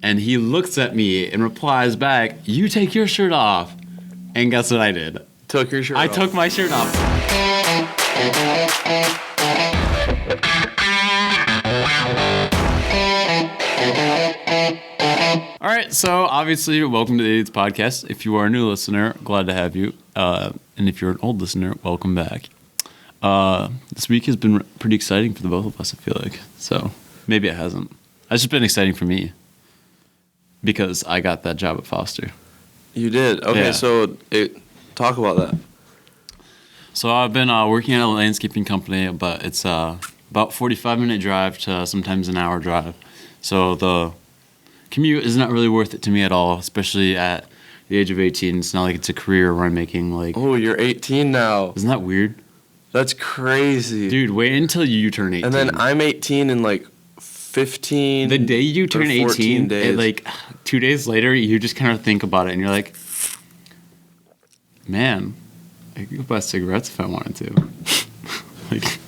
And he looks at me and replies back, "You take your shirt off." And guess what I did? Took your shirt off. I took my shirt off. All right, so obviously, welcome to the Idiots Podcast. If you are a new listener, glad to have you. And if you're an old listener, welcome back. This week has been pretty exciting for the both of us, I feel like. So maybe it hasn't. It's just been exciting for me because I got that job at Foster. You did? Okay, Yeah. so talk about that. So I've been working at a landscaping company, but it's about 45-minute drive to sometimes an hour drive. So the commute is not really worth it to me at all, especially at the age of 18. It's not like it's a career where I'm making like... Oh, you're 18 now. Isn't that weird? That's crazy. Dude, wait until you turn 18. And then I'm 18 in like 15 The day you turn 18, days. like 2 days later, you just kind of think about it and you're like, man, I could go buy cigarettes if I wanted to. Like,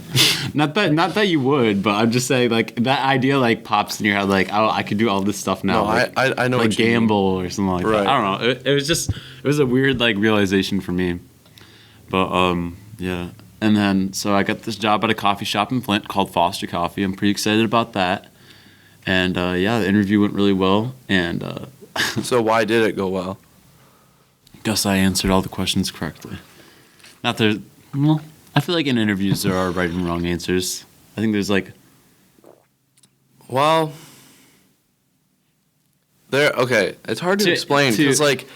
not that you would, but I'm just saying, like, that idea like pops in your head, like, oh, I could do all this stuff now. No, like, I know like what you gamble or something like Right. that. I don't know. It was a weird like realization for me. But yeah. And then so I got this job at a coffee shop in Flint called Foster Coffee. I'm pretty excited about that. And yeah, the interview went really well. And So why did it go well? guess I answered all the questions correctly. Not there. Well, I feel like in interviews there are right and wrong answers. I think there's like... Well, okay, it's hard to explain because like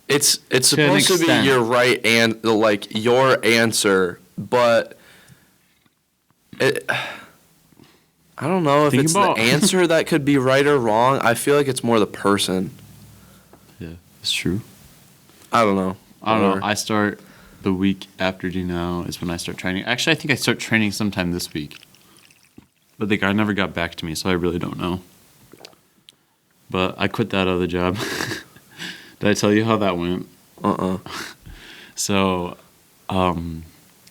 it's supposed to be your right and like your answer, but I don't know if it's the answer that could be right or wrong. I feel like it's more the person. Yeah, it's true. I don't know. I start the week after now is when I start training. Actually, I think I start training sometime this week. But the guy never got back to me, so I really don't know. But I quit that other job. Did I tell you how that went? So,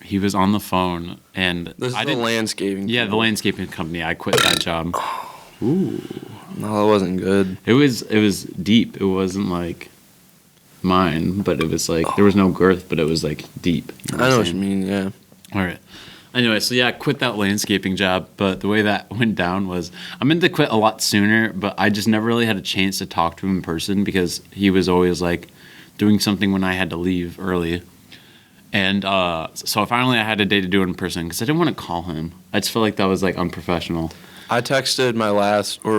he was on the phone, and this is the landscaping. Yeah, the landscaping company. I quit that job. Ooh, no, that wasn't good. It was deep. It wasn't like mine, but it was like there was no girth, but it was like deep. You know I know what you mean. Yeah. All right. Anyway, so yeah, I quit that landscaping job, but the way that went down was I meant to quit a lot sooner, but I just never really had a chance to talk to him in person because he was always like doing something when I had to leave early. And so finally I had a day to do it in person because I didn't want to call him. I just felt like that was like unprofessional. I texted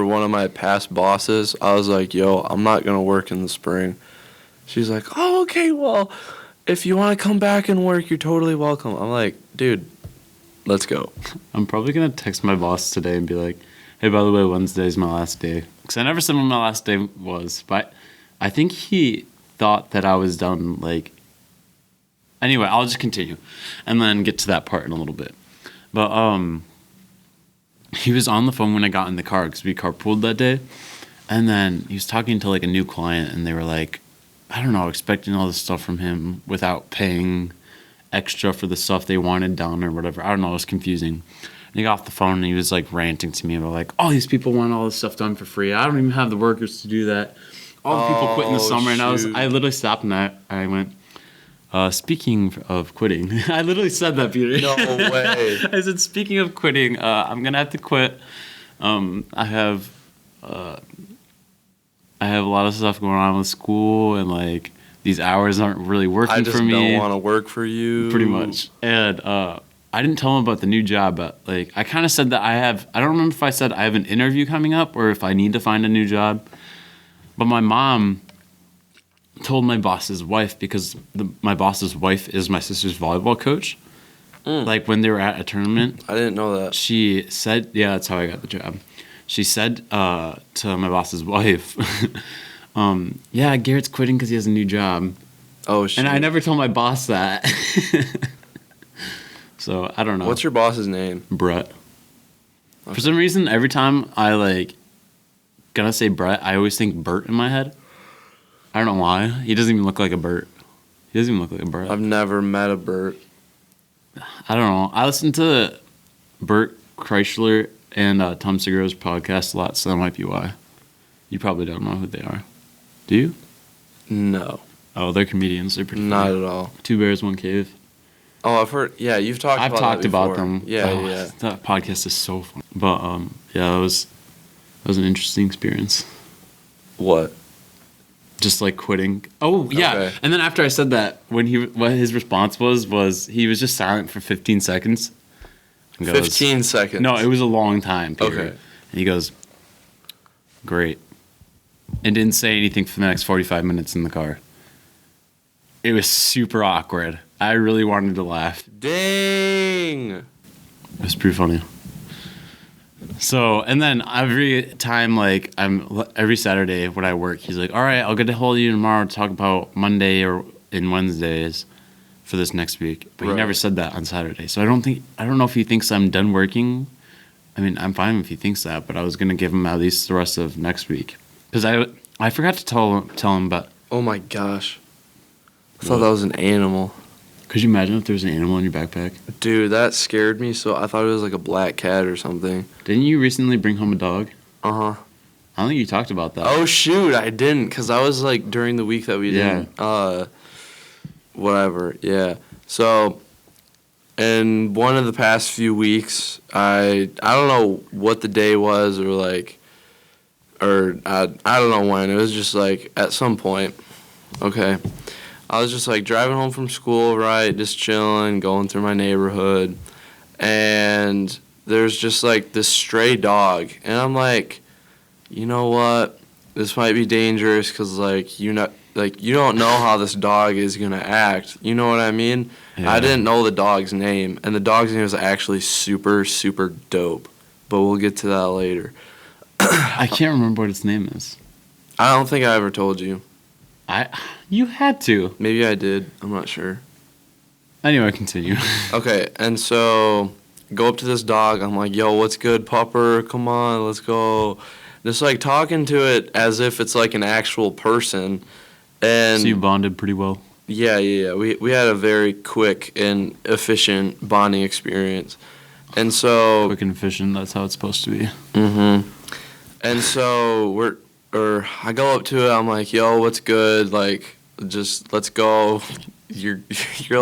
one of my past bosses. I was like, yo, I'm not going to work in the spring. She's like, oh, okay, well, if you want to come back and work, you're totally welcome. I'm like, dude, let's go. I'm probably going to text my boss today and be like, hey, by the way, Wednesday's my last day. Because I never said when my last day was. But I think he thought that I was done, like... Anyway, I'll just continue and then get to that part in a little bit. But he was on the phone when I got in the car because we carpooled that day. And then he was talking to, like, a new client, and they were like... I don't know, expecting all this stuff from him without paying extra for the stuff they wanted done or whatever. I don't know, it was confusing. And he got off the phone and he was like ranting to me about like, all these people want all this stuff done for free. I don't even have the workers to do that. All the people quit in the summer. And I literally stopped and I went, speaking of quitting. I literally said that, Peter. No way. I said, speaking of quitting, I'm going to have to quit. I have a lot of stuff going on with school, and like these hours aren't really working for me. I just don't want to work for you. Pretty much. And I didn't tell him about the new job, but like I kind of said that I don't remember if I said I have an interview coming up or if I need to find a new job. But my mom told my boss's wife, because my boss's wife is my sister's volleyball coach. Like when they were at a tournament. I didn't know that. She said, yeah, that's how I got the job. She said to my boss's wife, yeah, Garrett's quitting because he has a new job. Oh, shit. And I never told my boss that. So, I don't know. What's your boss's name? Brett. Okay. For some reason, every time I, like, gonna say Brett, I always think Bert in my head. I don't know why. He doesn't even look like a Bert. He doesn't even look like a Bert. I've never met a Bert. I don't know. I listen to Bert Kreischer and Tom Segura's podcast a lot, so that might be why. You probably don't know who they are. Do you? No, Oh, they're comedians. They're pretty not funny. at all. Two Bears, One Cave. Oh, I've heard. Yeah, you've talked. I've about talked that about before. them. Yeah, Oh, yeah. That podcast is so fun. But yeah, that was an interesting experience. What? Just like quitting. Oh yeah, Okay. and then after I said that, what his response was he was just silent for 15 seconds. And goes, 15 seconds. No, it was a long time. Period. Okay. And he goes, "Great," and didn't say anything for the next 45 minutes in the car. It was super awkward. I really wanted to laugh. Dang. It was pretty funny. So, and then every time, like, every Saturday when I work, he's like, "All right, I'll get a hold of you tomorrow to talk about Monday and Wednesdays for this next week." But he Right. never said that on Saturday. So I don't know if he thinks I'm done working. I mean, I'm fine if he thinks that, but I was gonna give him at least the rest of next week because I forgot to tell him, but Oh my gosh. I thought that was an animal. could you imagine if there was an animal in your backpack? Dude, that scared me. So I thought it was like a black cat or something. Didn't you recently bring home a dog? Uh huh. I don't think you talked about that. Oh shoot, I didn't, cause I was like during the week that we didn't. Whatever. Yeah. So, in one of the past few weeks, I don't know what the day was or I don't know when. It was just like at some point. Okay. I was just like driving home from school, right? Just chilling, going through my neighborhood, and there's just like this stray dog, and I'm like, you know what? This might be dangerous because you don't know how this dog is gonna act. You know what I mean? Yeah. I didn't know the dog's name, and the dog's name was actually super, super dope. But we'll get to that later. I can't remember what its name is. I don't think I ever told you. You had to. Maybe I did. I'm not sure. Anyway, continue. Okay, and so go up to this dog. I'm like, yo, what's good, pupper? Come on, let's go. Just like talking to it as if it's like an actual person. And So you bonded pretty well. yeah. We had a very quick and efficient bonding experience. And so Quick and efficient, that's how it's supposed to be. Mm-hmm. And so I go up to it. I'm like, "Yo, what's good? Like, just let's go." You're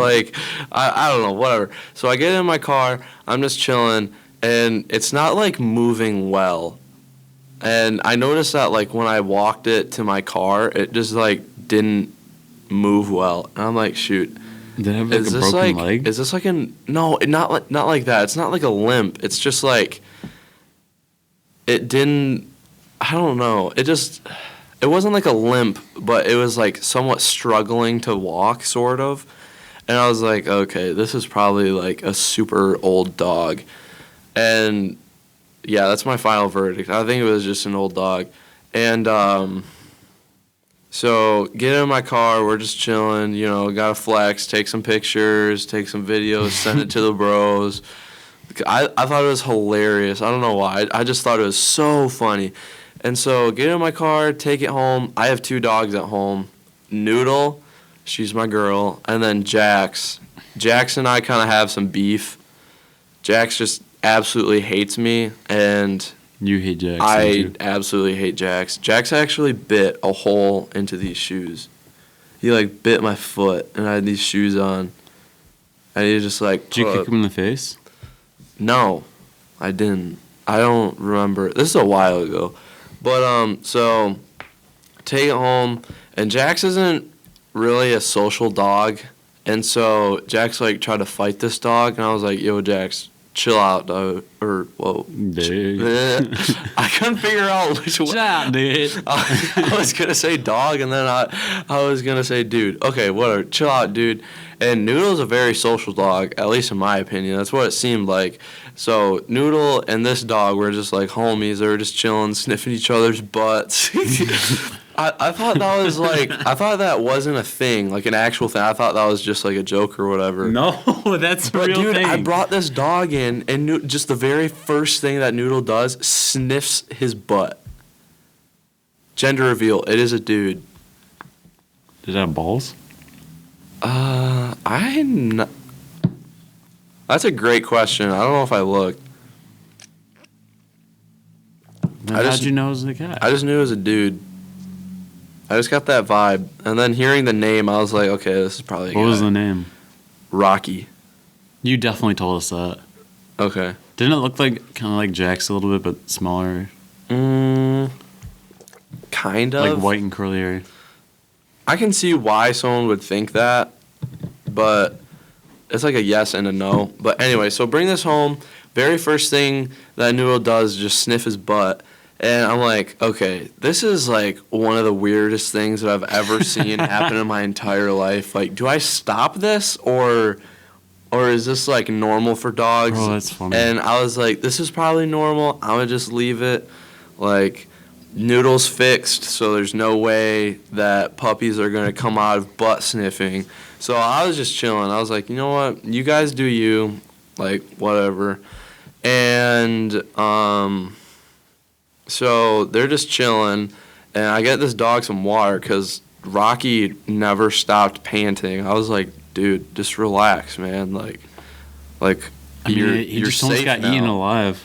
like, I don't know, whatever. So I get in my car. I'm just chilling, and it's not like moving well. And I noticed that like when I walked it to my car, it just like didn't move well. And I'm like, shoot. Did it have like a broken leg? Is this like no, not like that. It's not like a limp. It's just like it didn't. I don't know. It wasn't like a limp, but it was like somewhat struggling to walk, sort of. And I was like, okay, this is probably like a super old dog. And yeah, that's my final verdict. I think it was just an old dog. And so get in my car, we're just chilling, gotta flex, take some pictures, take some videos, send it to the bros. I thought it was hilarious. I don't know why. I just thought it was so funny. And so get in my car, take it home. I have 2 dogs at home. Noodle, she's my girl, and then Jax. Jax and I kind of have some beef. Jax just absolutely hates me, and You hate Jax. don't I you? absolutely hate Jax. Jax actually bit a hole into these shoes. He like bit my foot, and I had these shoes on. And he just like. Did you kick him in the face? No, I didn't. I don't remember. This is a while ago. But so take it home, and Jax isn't really a social dog, and so Jax like tried to fight this dog, and I was like, "Yo, Jax, chill out, dog." Or whoa, Dude. I couldn't figure out which one. Chill out, dude. I was gonna say dog, and then I was gonna say dude. Okay, whatever. Chill out, dude. And Noodle's a very social dog, at least in my opinion. That's what it seemed like. So Noodle and this dog were just like homies. They were just chilling, sniffing each other's butts. I thought that was like, I thought that wasn't a thing, like an actual thing. I thought that was just like a joke or whatever. No, that's a But real dude, thing. I brought this dog in, and just the very first thing that Noodle does, sniffs his butt. Gender reveal, it is a dude. Did it have balls? I'm not. That's a great question. I don't know if I looked. I how'd you know it was a cat? I just knew it was a dude. I just got that vibe. And then hearing the name, I was like, okay, this is probably a guy. What was the name? Rocky. You definitely told us that. Okay. Didn't it look like kind of like Jack's a little bit, but smaller? Kind of. Like white and curly hair. I can see why someone would think that, but it's like a yes and a no. But anyway, so bring this home. Very first thing that Noodle does is just sniff his butt. And I'm like, okay, this is like one of the weirdest things that I've ever seen happen in my entire life. Like, do I stop this or is this like normal for dogs? Oh, that's funny. And I was like, this is probably normal. I'm gonna just leave it. Like, Noodle's fixed, so there's no way that puppies are gonna come out of butt sniffing. So I was just chilling. I was like, you know what? You guys do you. Like, whatever. And so they're just chilling, and I get this dog some water because Rocky never stopped panting. I was like, dude, just relax, man. Like I mean, he just almost got eaten alive.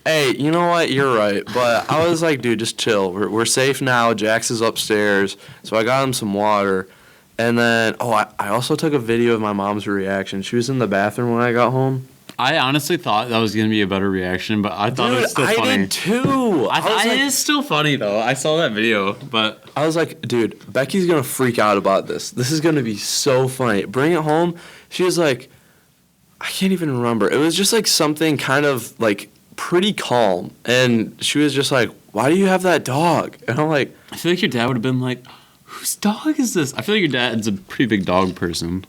Hey, you know what? You're right. But I was like, dude, just chill. We're safe now. Jax is upstairs. So I got him some water. And then, I also took a video of my mom's reaction. She was in the bathroom when I got home. I honestly thought that was going to be a better reaction, but I thought it was still funny. I did too. It is still funny, though. I saw that video, but... I was like, dude, Becky's going to freak out about this. This is going to be so funny. Bring it home. She was like, I can't even remember. It was just like something kind of like pretty calm. And she was just like, why do you have that dog? And I'm like... I feel like your dad would have been like, whose dog is this? I feel like your dad's a pretty big dog person.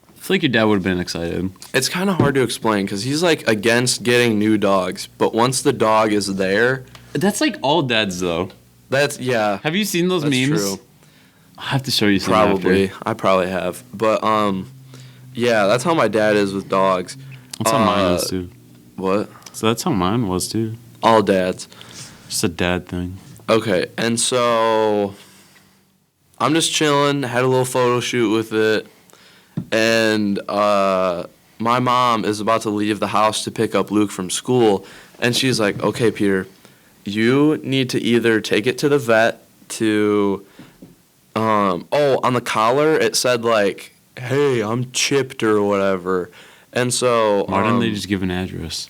I feel like your dad would have been excited. It's kind of hard to explain because he's like against getting new dogs, but once the dog is there, that's like all dads though. Yeah. Have you seen those memes? True. I'll have to show you some. Probably. After. I probably have, but yeah, that's how my dad is with dogs. That's how mine is too. What? So that's how mine was too. All dads. Just a dad thing. Okay, and so I'm just chilling. Had a little photo shoot with it. And my mom is about to leave the house to pick up Luke from school, and she's like, okay, Peter, you need to either take it to the vet to, on the collar it said like, hey, I'm chipped or whatever. And so... Why didn't they just give an address?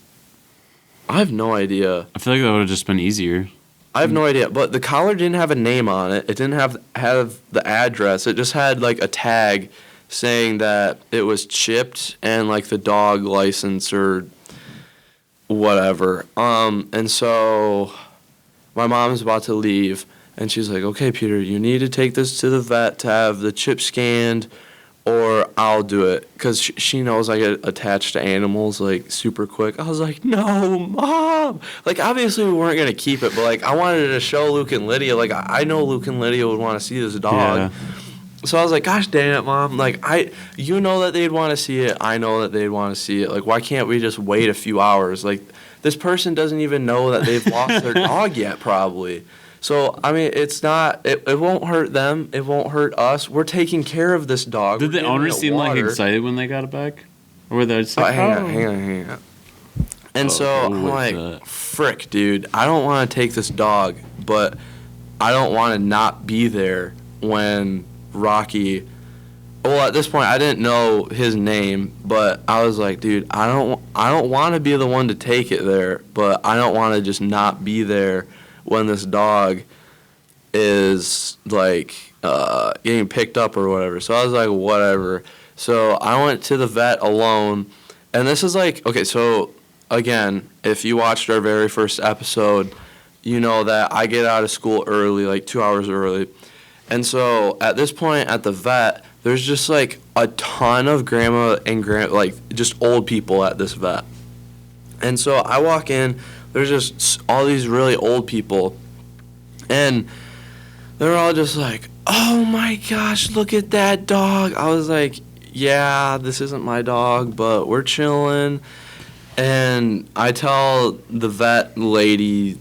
I have no idea. I feel like that would have just been easier. I have no idea, but the collar didn't have a name on it. It didn't have the address. It just had like a tag saying that it was chipped and like the dog license or whatever. And so my mom's about to leave and she's like, okay, Peter, you need to take this to the vet to have the chip scanned or I'll do it. Because she knows I get attached to animals like super quick. I was like, no, Mom. Like obviously we weren't going to keep it, but like I wanted to show Luke and Lydia. Like I know Luke and Lydia would want to see this dog. Yeah. So I was like, gosh dang it, Mom. Like, you know that they'd want to see it. I know that they'd want to see it. Like, why can't we just wait a few hours? Like, this person doesn't even know that they've lost their dog yet, probably. So, I mean, it's not, it won't hurt them. It won't hurt us. We're taking care of this dog. Did the owner seem like excited when they got it back? Or were they just like, hang on. And so I'm like, frick, dude. I don't want to take this dog, but I don't want to not be there when Rocky, well, at this point I didn't know his name, but I was like, dude, I don't want to be the one to take it there, but I don't want to just not be there when this dog is like getting picked up or whatever. So I was like, whatever. So I went to the vet alone, and this is like, okay, so again, if you watched our very first episode, you know that I get out of school early, like 2 hours early. And so at this point at the vet, there's just like a ton of grandma and like just old people at this vet. And so I walk in, there's just all these really old people. And they're all just like, oh my gosh, look at that dog. I was like, yeah, this isn't my dog, but we're chilling. And I tell the vet lady,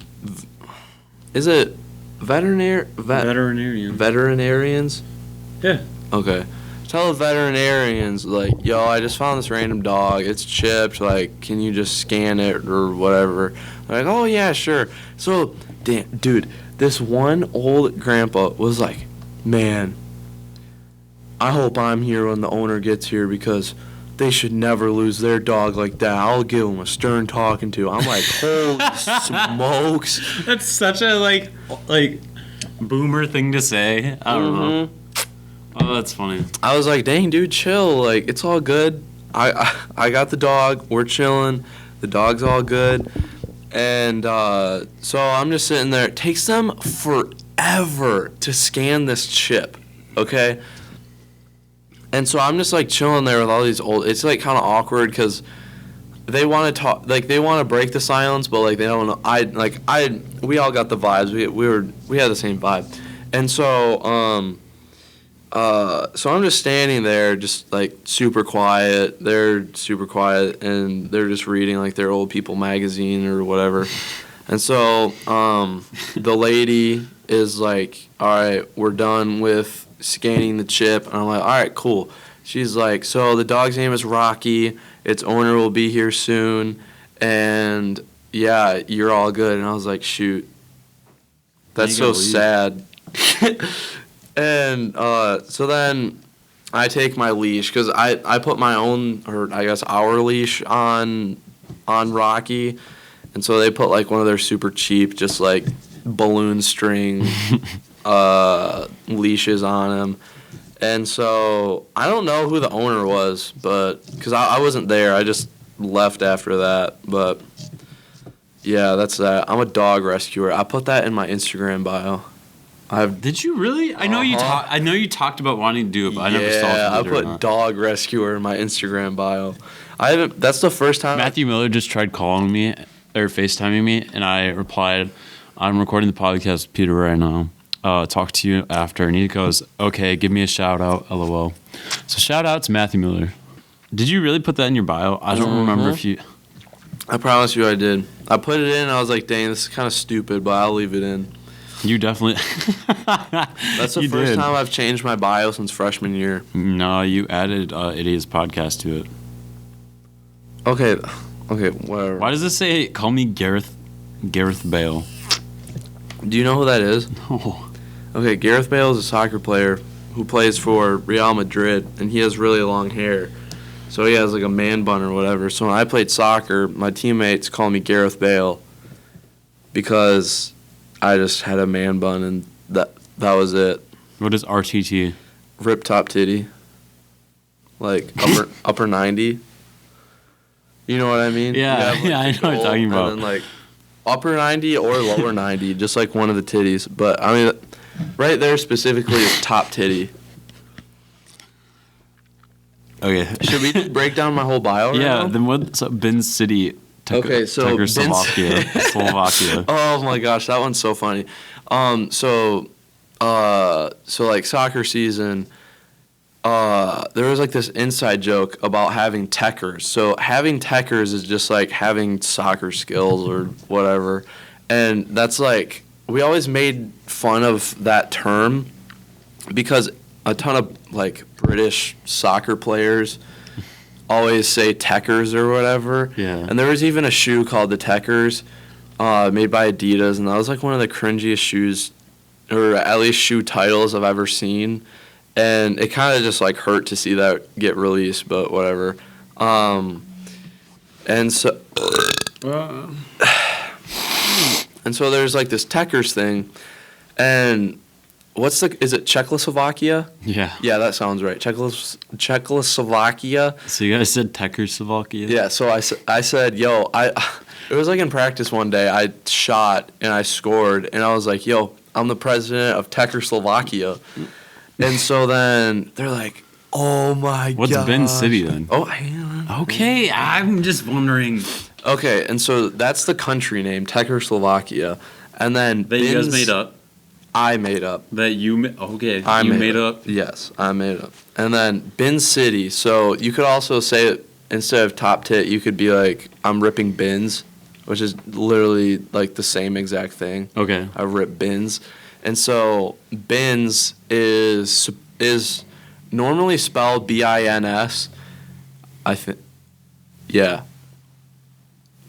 is it veterinarians? Yeah. Okay. tell the veterinarians, like, yo, I just found this random dog. It's chipped. Like, can you just scan it or whatever? They're like, oh, yeah, sure. So, damn, dude, this one old grandpa was like, man, I hope I'm here when the owner gets here because they should never lose their dog like that. I'll give them a stern talking to. I'm like, holy smokes. That's such a, like boomer thing to say. I don't know. Oh, that's funny. I was like, dang, dude, chill. Like, it's all good. I got the dog. We're chilling. The dog's all good. And so I'm just sitting there. It takes them forever to scan this chip, okay? And so I'm just, like, chilling there with all these old... It's, like, kind of awkward because they want to talk... Like, they want to break the silence, but, like, they don't know... We all got the vibes. We had the same vibe. And so, so I'm just standing there, just, like, super quiet. They're super quiet, and they're just reading, like, their old people magazine or whatever. And so the lady is like, all right, we're done with scanning the chip. And I'm like, all right, cool. She's like, so the dog's name is Rocky. Its owner will be here soon. And, yeah, you're all good. And I was like, shoot. That's so sad. And so then I take my leash because I put my own, or I guess our leash on Rocky. And so they put like one of their super cheap, just like balloon string leashes on him. And so I don't know who the owner was, but because I wasn't there, I just left after that. But yeah, that's that. I'm a dog rescuer. I put that in my Instagram bio. Did you really? I know I know you talked about wanting to do it, but I never saw it. Yeah, I put dog rescuer in my Instagram bio. I haven't. That's the first time. Matthew Miller just tried calling me or FaceTiming me, and I replied, "I'm recording the podcast with Peter right now. Talk to you after." And he goes, "Okay, give me a shout out, LOL." So shout out to Matthew Miller. Did you really put that in your bio? I don't remember if you. I promise you, I did. I put it in. And I was like, "Dang, this is kind of stupid," but I'll leave it in. You definitely. That's the first time I've changed my bio since freshman year. No, you added Idiot's podcast to it. Okay, whatever. Why does it say, call me Gareth Bale? Do you know who that is? No. Okay, Gareth Bale is a soccer player who plays for Real Madrid, and he has really long hair. So he has like a man bun or whatever. So when I played soccer, my teammates called me Gareth Bale because I just had a man bun, and that was it. What is RTT? Rip top titty. Like upper 90. You know what I mean? Yeah, I know what you're talking about. And then like upper 90 or lower 90, just like one of the titties. But I mean, right there specifically is top titty. Okay. Should we just break down my whole bio right now? Then what's up, Bin City? Okay, so Slovakia. Oh my gosh, that one's so funny. So like soccer season, there was like this inside joke about having techers. So having techers is just like having soccer skills or whatever, and that's like we always made fun of that term because a ton of like British soccer players always say Techers or whatever. Yeah. And there was even a shoe called the Techers, made by Adidas, and that was like one of the cringiest shoes, or at least shoe titles I've ever seen. And it kind of just like hurt to see that get released, but whatever. And so, and so there's like this Techers thing, and is it Czechoslovakia? Yeah. Yeah, that sounds right. Czechoslovakia. So you guys said Czechoslovakia? Yeah, so I said, yo, it was like in practice one day, I shot and I scored, and I was like, yo, I'm the president of Czechoslovakia. And so then they're like, oh my god. What's Bin City then? Oh, hang on. Okay, I'm just wondering. Okay, and so that's the country name, Czechoslovakia. And then That you guys made up? I made up. That you made up? Yes, I made it up. And then Bin City. So you could also say it, instead of top tit, you could be like, I'm ripping bins, which is literally like the same exact thing. Okay. I rip bins. And so bins is normally spelled BINS. I think. Yeah.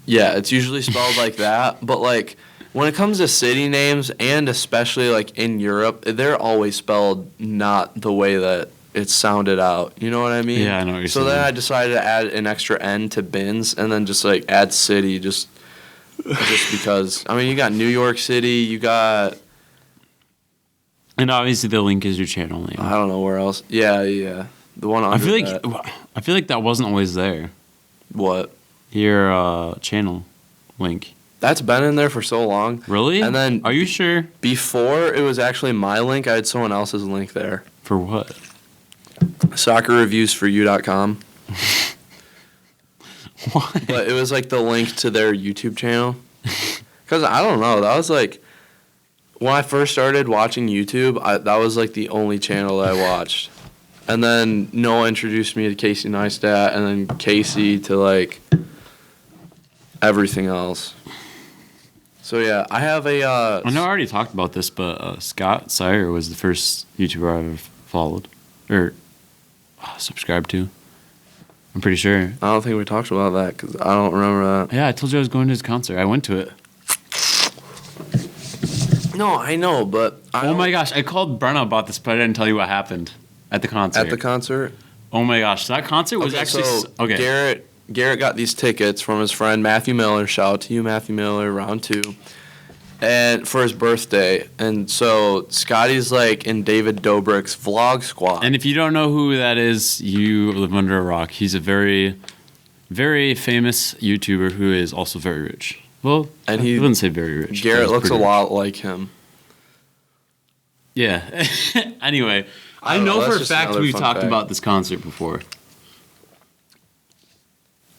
Yeah, it's usually spelled like that. But, like, when it comes to city names, and especially, like, in Europe, they're always spelled not the way that it's sounded out. You know what I mean? Yeah, I know what you're so saying. then I decided to add an extra N to bins and then just, like, add city just because. I mean, you got New York City, you got... And obviously the link is your channel name. I don't know where else. Yeah. The one under I feel like that wasn't always there. What? Your channel link. That's been in there for so long. Really? And then are you sure? before it was actually my link, I had someone else's link there. For what? Soccerreviewsforyou.com. Why? But it was like the link to their YouTube channel. Because I don't know. That was like when I first started watching YouTube, that was like the only channel that I watched. And then Noah introduced me to Casey Neistat, and then Casey to like everything else. So yeah, I have a. I know I already talked about this, but Scott Sire was the first YouTuber I ever followed or subscribed to. I'm pretty sure. I don't think we talked about that because I don't remember that. Yeah, I told you I was going to his concert. I went to it. No, I know, but Oh my gosh, I called Brenna about this, but I didn't tell you what happened at the concert. At the concert. Oh my gosh, that concert was actually okay. Garrett got these tickets from his friend Matthew Miller. Shout out to you, Matthew Miller, round 2. And for his birthday. And so Scotty's like in David Dobrik's vlog squad. And if you don't know who that is, you live under a rock. He's a very, very famous YouTuber who is also very rich. Well, and I wouldn't say very rich. Garrett looks a lot like him. Yeah. Anyway, I know for a fact we've talked about this concert before.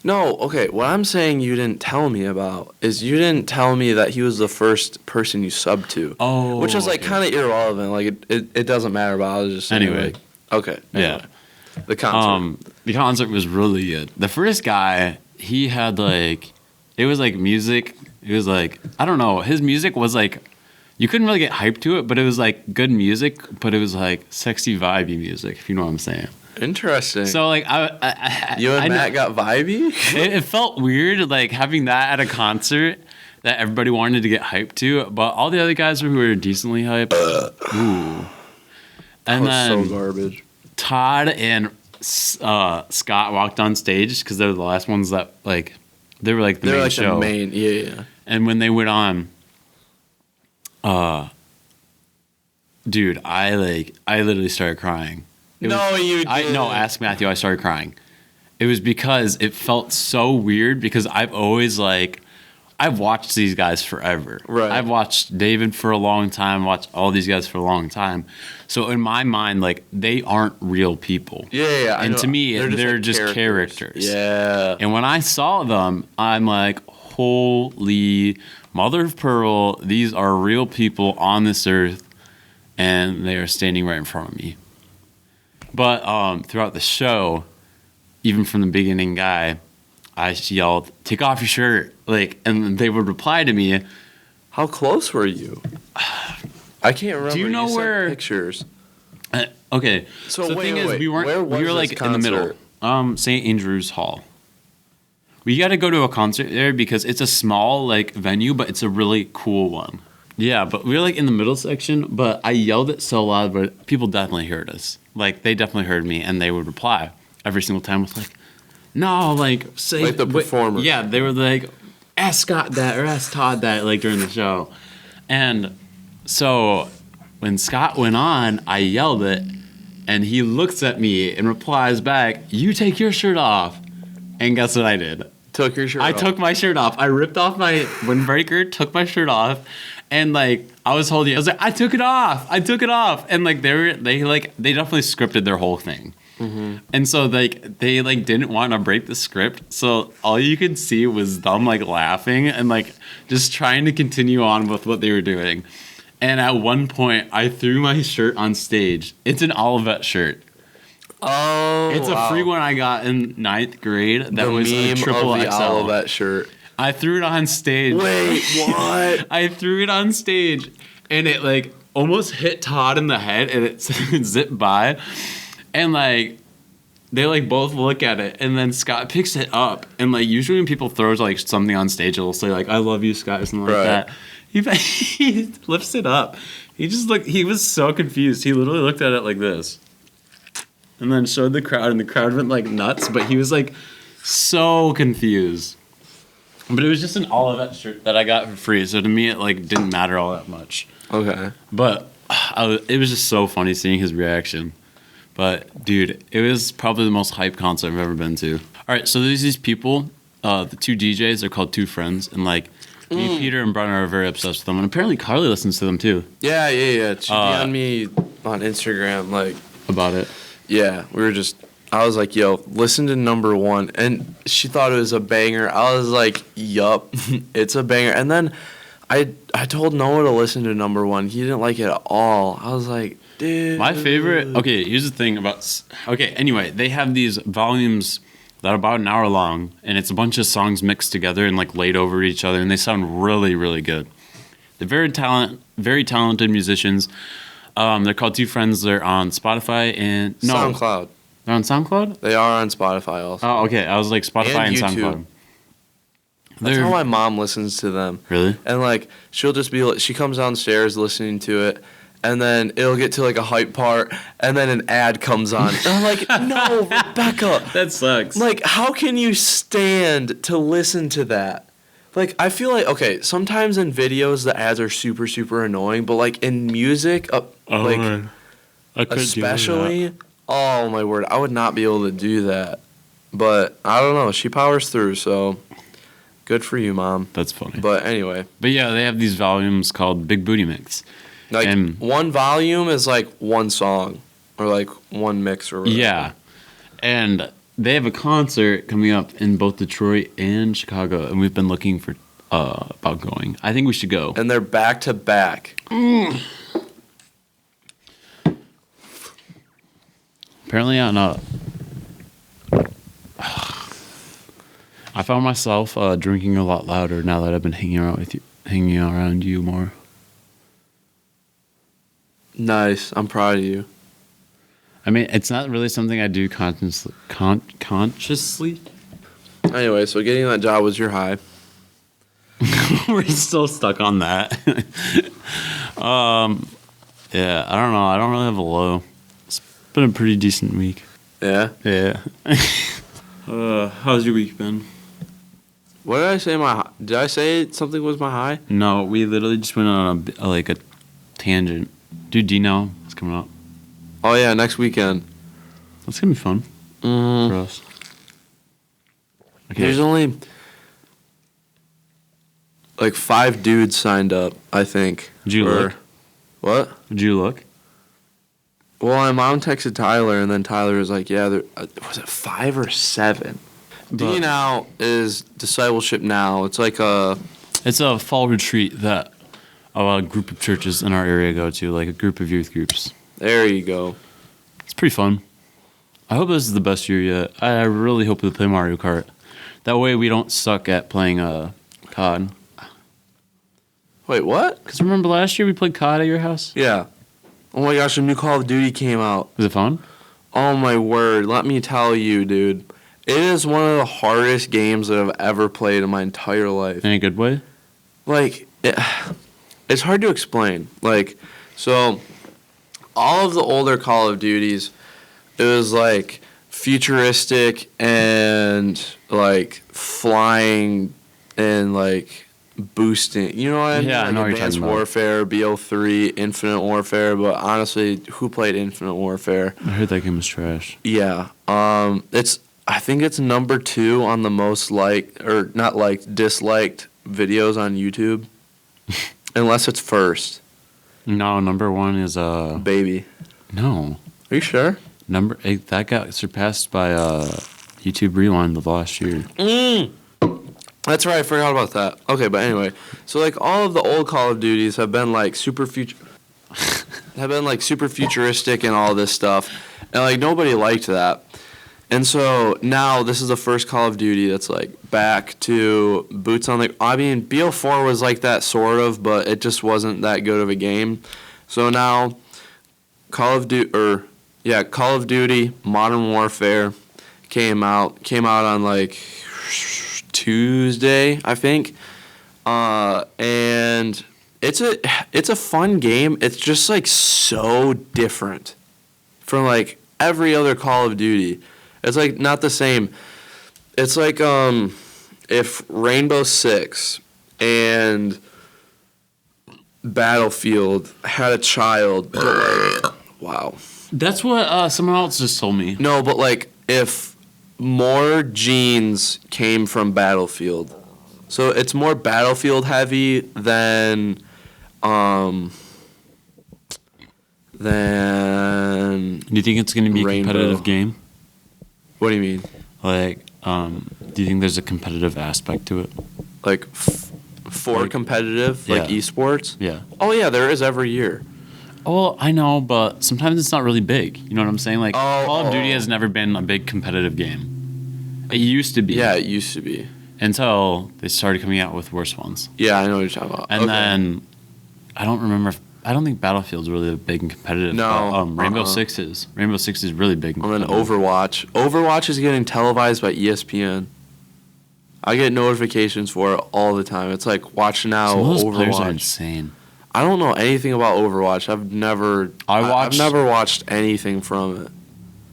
No, okay, what I'm saying you didn't tell me about is you didn't tell me that he was the first person you subbed to. Oh. Which is like kind of irrelevant. Like it doesn't matter, but I was just saying, anyway. Like, okay. Anyway. Yeah. The concert. The concert was really good. The first guy, he had like, it was like music. It was like, I don't know. His music was like, you couldn't really get hyped to it, but it was like good music, but it was like sexy vibey music, if you know what I'm saying. Interesting. So like you and Matt got vibey? It felt weird like having that at a concert that everybody wanted to get hyped to, but all the other guys who were decently hyped. Ooh. And then so garbage. Todd and Scott walked on stage because they were the last ones that like they were like the main show. The main, yeah. And when they went on, dude, I literally started crying. You didn't. Ask Matthew. I started crying. It was because it felt so weird because I've always like, I've watched these guys forever. Right. I've watched David for a long time, watched all these guys for a long time. So in my mind, like, they aren't real people. Yeah. And to me, they're just characters. Yeah. And when I saw them, I'm like, holy mother of pearl, these are real people on this earth, and they are standing right in front of me. But throughout the show, even from the beginning guy, I yelled, "Take off your shirt!" Like, and they would reply to me. How close were you? I can't remember. Do you know where pictures? Okay. So the thing is, we were like concert? in the middle. St. Andrew's Hall. We got to go to a concert there because it's a small like venue, but it's a really cool one. Yeah, but we were like in the middle section, but I yelled it so loud, but people definitely heard us. Like, they definitely heard me, and they would reply every single time with like, no, like, say... Like the performer. Yeah, they were like, ask Scott that, or ask Todd that, like, during the show. And so when Scott went on, I yelled it, and he looks at me and replies back, "You take your shirt off." And guess what I did? Took your shirt off. I took my shirt off. I ripped off my windbreaker, took my shirt off, and like I was holding it. I was like, I took it off. And like they definitely scripted their whole thing. Mm-hmm. And so like they like didn't want to break the script. So all you could see was them like laughing and like just trying to continue on with what they were doing. And at one point I threw my shirt on stage. It's an Olivet shirt. Oh, it's a free one I got in 9th grade. That the was a triple of the XL. Olivet shirt. I threw it on stage. Wait, what? I threw it on stage, and it like almost hit Todd in the head, and it zipped by. And like they like both look at it, and then Scott picks it up, and like usually when people throw like something on stage, it'll say like "I love you, Scott" or something like that. He lifts it up. He was so confused. He literally looked at it like this, and then showed the crowd, and the crowd went like nuts. But he was like so confused. But it was just an Olivet shirt that I got for free, so to me it like didn't matter all that much. Okay. But it was just so funny seeing his reaction. But dude, it was probably the most hype concert I've ever been to. All right, so there's these people, the two DJs. They're called Two Friends, and like me, Peter, and Brian are very obsessed with them. And apparently Carly listens to them too. Yeah. She DM'd me on Instagram like About it. Yeah, I was like, yo, listen to number one. And she thought it was a banger. I was like, yup, it's a banger. And then I told Noah to listen to number one. He didn't like it at all. I was like, dude. My favorite, okay, here's the thing about, anyway, they have these volumes that are about an hour long, and it's a bunch of songs mixed together and like laid over each other, and they sound really, really good. They're very talented musicians. They're called Two Friends. They're on Spotify and SoundCloud. They're on SoundCloud? They are on Spotify also. Oh, okay. I was like Spotify and SoundCloud. That's how my mom listens to them. Really? And like she'll just be she comes downstairs listening to it, and then it'll get to like a hype part, and then an ad comes on. And I'm like, no, Rebecca. That sucks. Like, how can you stand to listen to that? Like, I feel like, okay, sometimes in videos the ads are super, super annoying, but like in music, I couldn't especially, oh my word, I would not be able to do that. But I don't know, she powers through, so good for you, Mom. That's funny. But anyway. But yeah, they have these volumes called Big Booty Mix. Like, and one volume is like one song, or like one mix or whatever. Yeah. And they have a concert coming up in both Detroit and Chicago, and we've been looking for about going. I think we should go. And they're back to back. Apparently, I'm not. I found myself drinking a lot louder now that I've been hanging around you more. Nice. I'm proud of you. I mean, it's not really something I do consciously. Anyway, so getting that job was your high. We're still stuck on that. Yeah, I don't know. I don't really have a low. It's been a pretty decent week. Yeah? Yeah. How's your week been? What did I say did I say something was my high? No, we literally just went on a tangent. Dude, do you know what's coming up? Oh, yeah, next weekend. That's going to be fun for us. Okay. There's only like 5 dudes signed up, I think. Did you look? What? Did you look? Well, my mom texted Tyler, and then Tyler was like, yeah, was it 5 or 7? D Now is Discipleship Now. It's like It's a fall retreat that a group of churches in our area go to, like a group of youth groups. There you go. It's pretty fun. I hope this is the best year yet. I really hope we play Mario Kart. That way we don't suck at playing COD. Wait, what? Because remember last year we played COD at your house? Yeah. Oh my gosh, a new Call of Duty came out. Was it fun? Oh my word, let me tell you, dude. It is one of the hardest games that I've ever played in my entire life. In a good way? Like, it's hard to explain. Like, so all of the older Call of Duties, it was like futuristic and like flying and like boosting. You know what I mean? Yeah, like I know what you're Advanced talking about. Warfare, BO3, Infinite Warfare. But honestly, who played Infinite Warfare? I heard that game was trash. Yeah. I think it's number 2 on the most disliked videos on YouTube. Unless it's first. No, number 1 is Baby. No. Are you sure? Number 8, that got surpassed by YouTube Rewind of last year. That's right, I forgot about that. Okay, but anyway. So like all of the old Call of Duties have been like super futuristic and all this stuff. And like nobody liked that. And so now this is the first Call of Duty that's like back to boots on the... I mean, BO4 was like that sort of, but it just wasn't that good of a game. So now Call of Duty... Yeah, Call of Duty Modern Warfare came out on like Tuesday, I think. And it's a fun game. It's just like so different from like every other Call of Duty. It's like not the same. It's like if Rainbow Six and Battlefield had a child, but like, wow. That's what someone else just told me. No, but like if more genes came from Battlefield. So it's more Battlefield heavy than Do you think it's going to be a Rainbow. competitive game? What do you mean? Like, do you think there's a competitive aspect to it? Like for Like- competitive, like Yeah. esports? Yeah. Oh yeah, there is every year. Oh, I know, but sometimes it's not really big. You know what I'm saying? Like, Call of Duty has never been a big competitive game. It used to be. Yeah, it used to be. Until they started coming out with worse ones. Yeah, I know what you're talking about. And Okay. then, I don't think Battlefield's really big and competitive. No, But, Rainbow Six is. Rainbow Six is really big. And then Overwatch. Overwatch is getting televised by ESPN. I get notifications for it all the time. It's like watch now Some of those players are Overwatch. insane. I don't know anything about Overwatch. I've never I've never watched anything from it.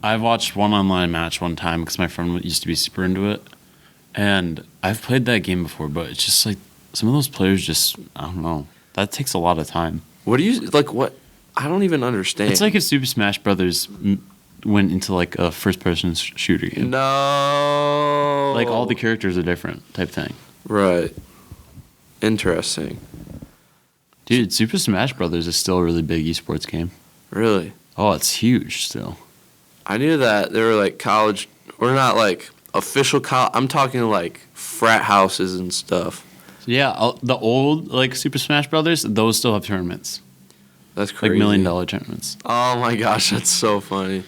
I watched one online match one time because my friend used to be super into it. And I've played that game before, but it's just like some of those players just, I don't know. That takes a lot of time. What do you like? What I don't even understand. It's like if Super Smash Brothers went into like a first-person shooter game. No. Like all the characters are different type thing. Right. Interesting. Dude, Super Smash Brothers is still a really big esports game. Really. Oh, it's huge still. I knew that there were like college, or not like official college. I'm talking like frat houses and stuff. Yeah, the old like Super Smash Brothers, those still have tournaments. That's Like crazy. $1 million tournaments. Oh my gosh, that's so funny.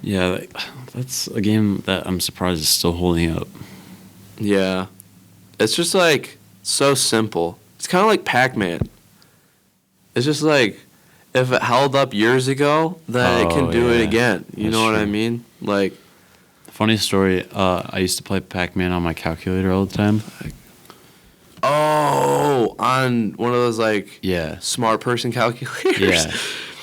Yeah, that's a game that I'm surprised is still holding up. Yeah. It's just like so simple. It's kind of like Pac-Man. It's just like if it held up years ago, then it can do it yeah. again. You That's know what I true. mean? Like, Funny story, I used to play Pac-Man on my calculator all the time. oh, on one of those like Yeah. smart person calculators. Yeah.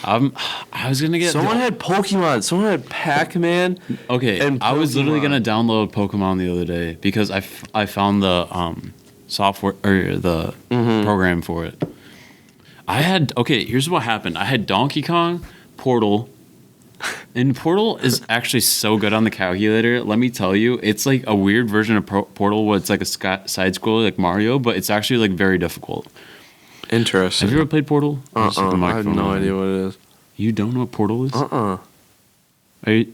I was going to get... Someone had Pokemon. Someone had Pac-Man. Okay, and I was literally Pokemon. going to download Pokemon the other day because I found the software or the program for it. Here's what happened. I had Donkey Kong, Portal, and Portal is actually so good on the calculator. Let me tell you, it's like a weird version of Portal where it's like a side scroller like Mario, but it's actually like very difficult. Interesting. Have you ever played Portal? I have no idea what it is. You don't know what Portal is?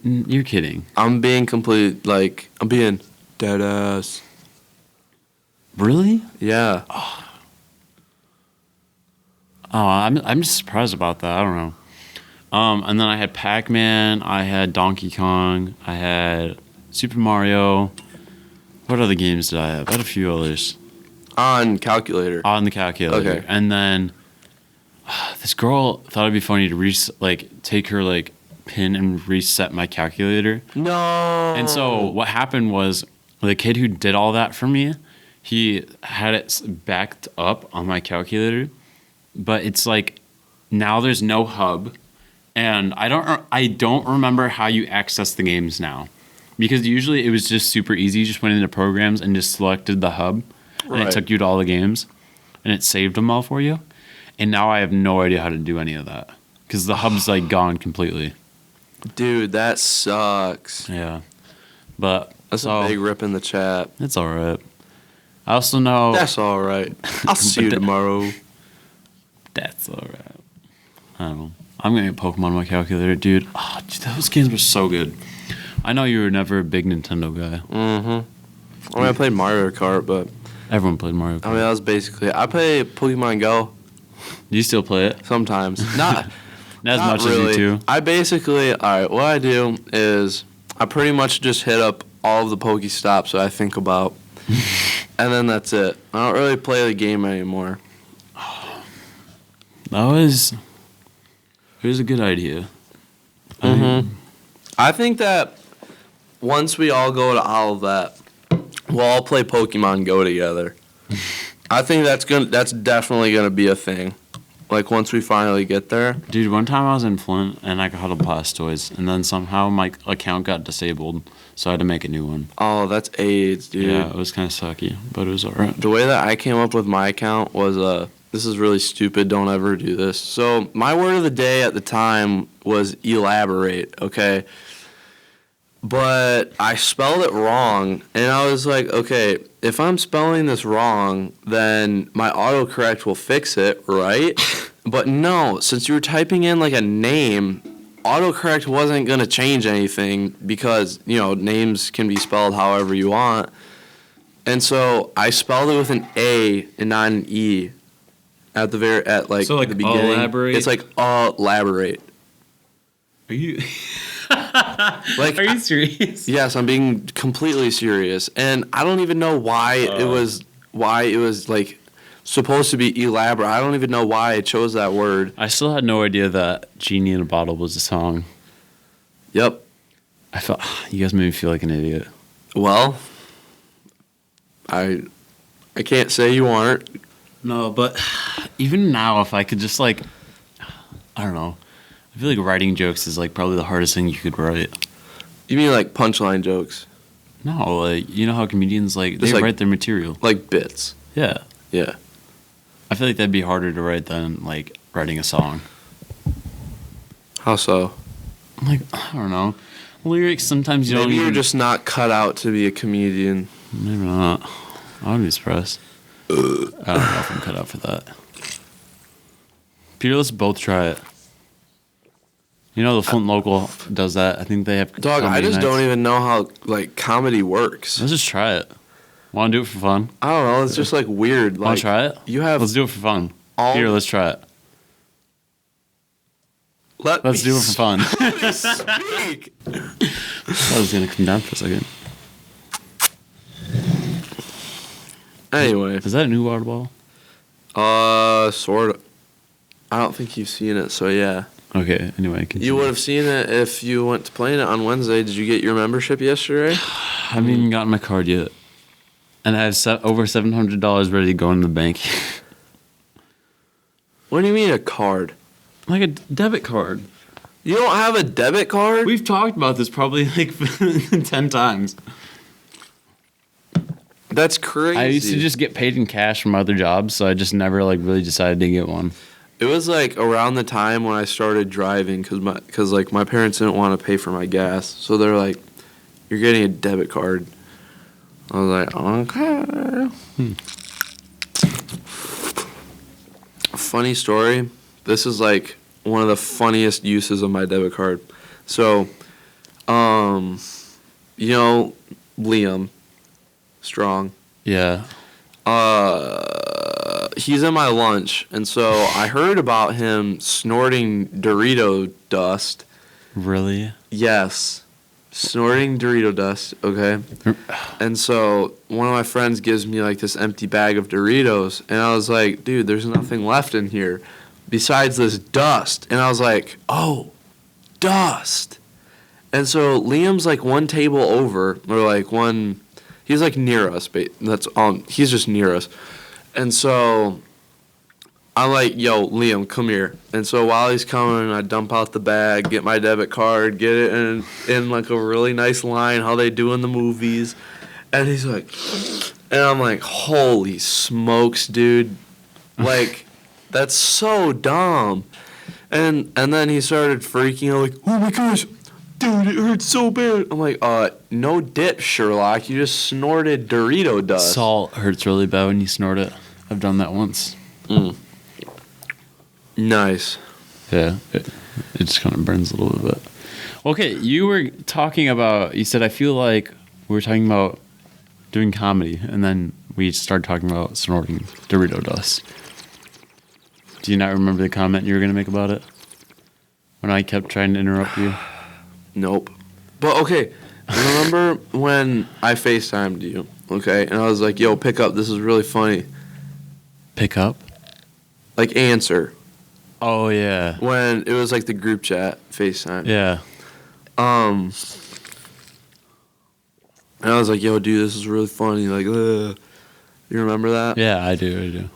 You're kidding. I'm being I'm being dead ass. Really? Yeah. Oh, I'm just surprised about that. I don't know. And then I had Pac-Man, I had Donkey Kong, I had Super Mario. What other games did I have? I had a few others On calculator. on the calculator. Okay. And then this girl thought it'd be funny to take her pin and reset my calculator. No. And so what happened was the kid who did all that for me, he had it backed up on my calculator, but it's like now there's no hub, and I don't remember how you access the games now, because usually it was just super easy. You just went into programs and just selected the hub, and Right. it took you to all the games, and it saved them all for you. And now I have no idea how to do any of that because the hub's like gone completely. Dude, that sucks. Yeah, but That's so, a big rip in the chat. It's all right. I also know That's all right. I'll see you tomorrow. that's all right. I don't know. I'm gonna get Pokemon on my calculator, dude. Oh, dude, those games were so good. I know you were never a big Nintendo guy. Mm-hmm. I played Mario Kart, but Everyone played Mario I Kart. mean that was basically. I play Pokemon Go Do you still play it? sometimes. Not Not as not much really. as you two. I basically, all right. What I do is I pretty much just hit up all of the Pokestops that I think about, and then that's it. I don't really play the game anymore. It was a good idea. Mm-hmm. I think that once we all go to Olivet, we'll all play Pokemon Go together. I think that's definitely gonna be a thing. Like once we finally get there. Dude, one time I was in Flint and I got a Blastoise, and then somehow my account got disabled, so I had to make a new one. Oh, that's AIDS, dude. Yeah, it was kind of sucky, but it was alright. The way that I came up with my account was this is really stupid. Don't ever do this. So my word of the day at the time was elaborate. Okay. But I spelled it wrong, and I was like, okay, if I'm spelling this wrong, then my autocorrect will fix it, right? But no, since you were typing in like a name, autocorrect wasn't going to change anything because, names can be spelled however you want. And so I spelled it with an A and not an E at the the beginning. Elaborate? It's like elaborate. Are you... Like, are you serious? Yes, I'm being completely serious, and I don't even know why it was like supposed to be elaborate. I don't even know why I chose that word. I still had no idea that "Genie in a Bottle" was a song. Yep. I felt you guys made me feel like an idiot. Well, I can't say you aren't. No, but even now, if I could just I don't know. I feel like writing jokes is probably the hardest thing you could write. You mean like punchline jokes? No, you know how comedians they write their material. Like bits. Yeah. Yeah. I feel like that'd be harder to write than writing a song. How so? I don't know. Lyrics sometimes you don't Maybe you're just not cut out to be a comedian. Maybe not. I would be surprised. I don't know if I'm cut out for that. Peter, let's both try it. The Flint Local does that. I think they have. Dog, I just don't even know how comedy works. Let's just try it. Want to do it for fun? I don't know. It's just weird. Want to try it? Let's do it for fun. Here, let's try it. Let's do it for fun. Speak. I was gonna come down for a second. Anyway, is that a new water bottle? Sort of. I don't think you've seen it, so yeah. Okay, anyway. Continue. You would have seen it if you went to playing it on Wednesday. Did you get your membership yesterday? I haven't even gotten my card yet. And I have over $700 ready to go in the bank. What do you mean a card? Like a debit card. You don't have a debit card? We've talked about this probably 10 times. That's crazy. I used to just get paid in cash from other jobs, so I just never really decided to get one. It was around the time when I started driving because my parents didn't want to pay for my gas. So they're like, you're getting a debit card. I was like, okay. Funny story. This is one of the funniest uses of my debit card. So, Liam Strong. Yeah. He's in my lunch, and so I heard about him snorting Dorito dust. Really? Yes. Snorting Dorito dust, okay? And so one of my friends gives me this empty bag of Doritos, and I was like, dude, there's nothing left in here besides this dust. And I was like, oh, dust. And so Liam's one table over, or one, he's near us, but he's just near us. And so I'm like, yo, Liam, come here. And so while he's coming, I dump out the bag, get my debit card, get it in a really nice line, how they do in the movies. And he's like, and I'm like, holy smokes, dude. That's so dumb. And then he started freaking out, oh my gosh, dude, it hurts so bad. I'm like, no dip, Sherlock. You just snorted Dorito dust. Salt hurts really bad when you snort it. I've done that once. Nice. Yeah, it just kind of burns a little bit. Okay, you were talking about, you said, I feel like we were talking about doing comedy, and then we started talking about snorting Dorito dust. Do you not remember the comment you were going to make about it? When I kept trying to interrupt you? Nope. But, okay, remember when I FaceTimed you, okay, and I was like, yo, pick up, this is really funny. Pick up? Answer. Oh, yeah. When it was the group chat FaceTime. Yeah. And I was like, yo, dude, this is really funny. Like, ugh. You remember that? Yeah, I do.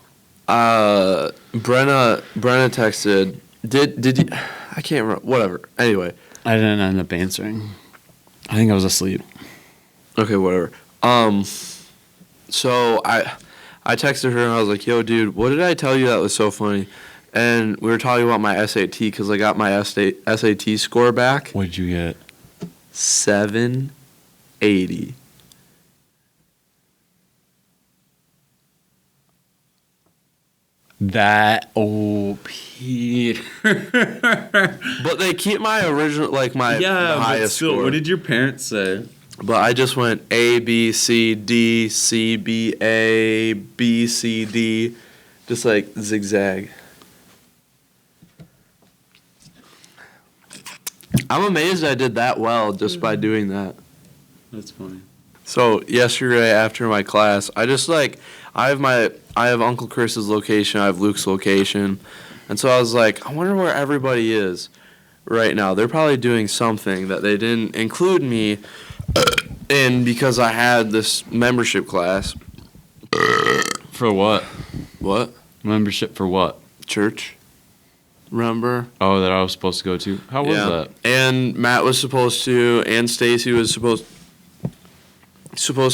Brenna texted. Did you? I can't remember. Whatever. Anyway. I didn't end up answering. I think I was asleep. Okay, whatever. So I texted her and I was like, yo, dude, what did I tell you that was so funny? And we were talking about my SAT because I got my SAT score back. What did you get? 780. That Peter. But they keep my original, like my highest score. What did your parents say? But I just went A, B, C, D, C, B, A, B, C, D. Just like zigzag. I'm amazed I did that well just by doing that. That's funny. So yesterday after my class, I just like, I have Uncle Chris's location, I have Luke's location. And so I was like, I wonder where everybody is right now. They're probably doing something that they didn't include me in because I had this membership class. For what? What? Membership for what? Church. Remember? Oh, that I was supposed to go to? How was that? And Matt was supposed to, and Stacy was supposed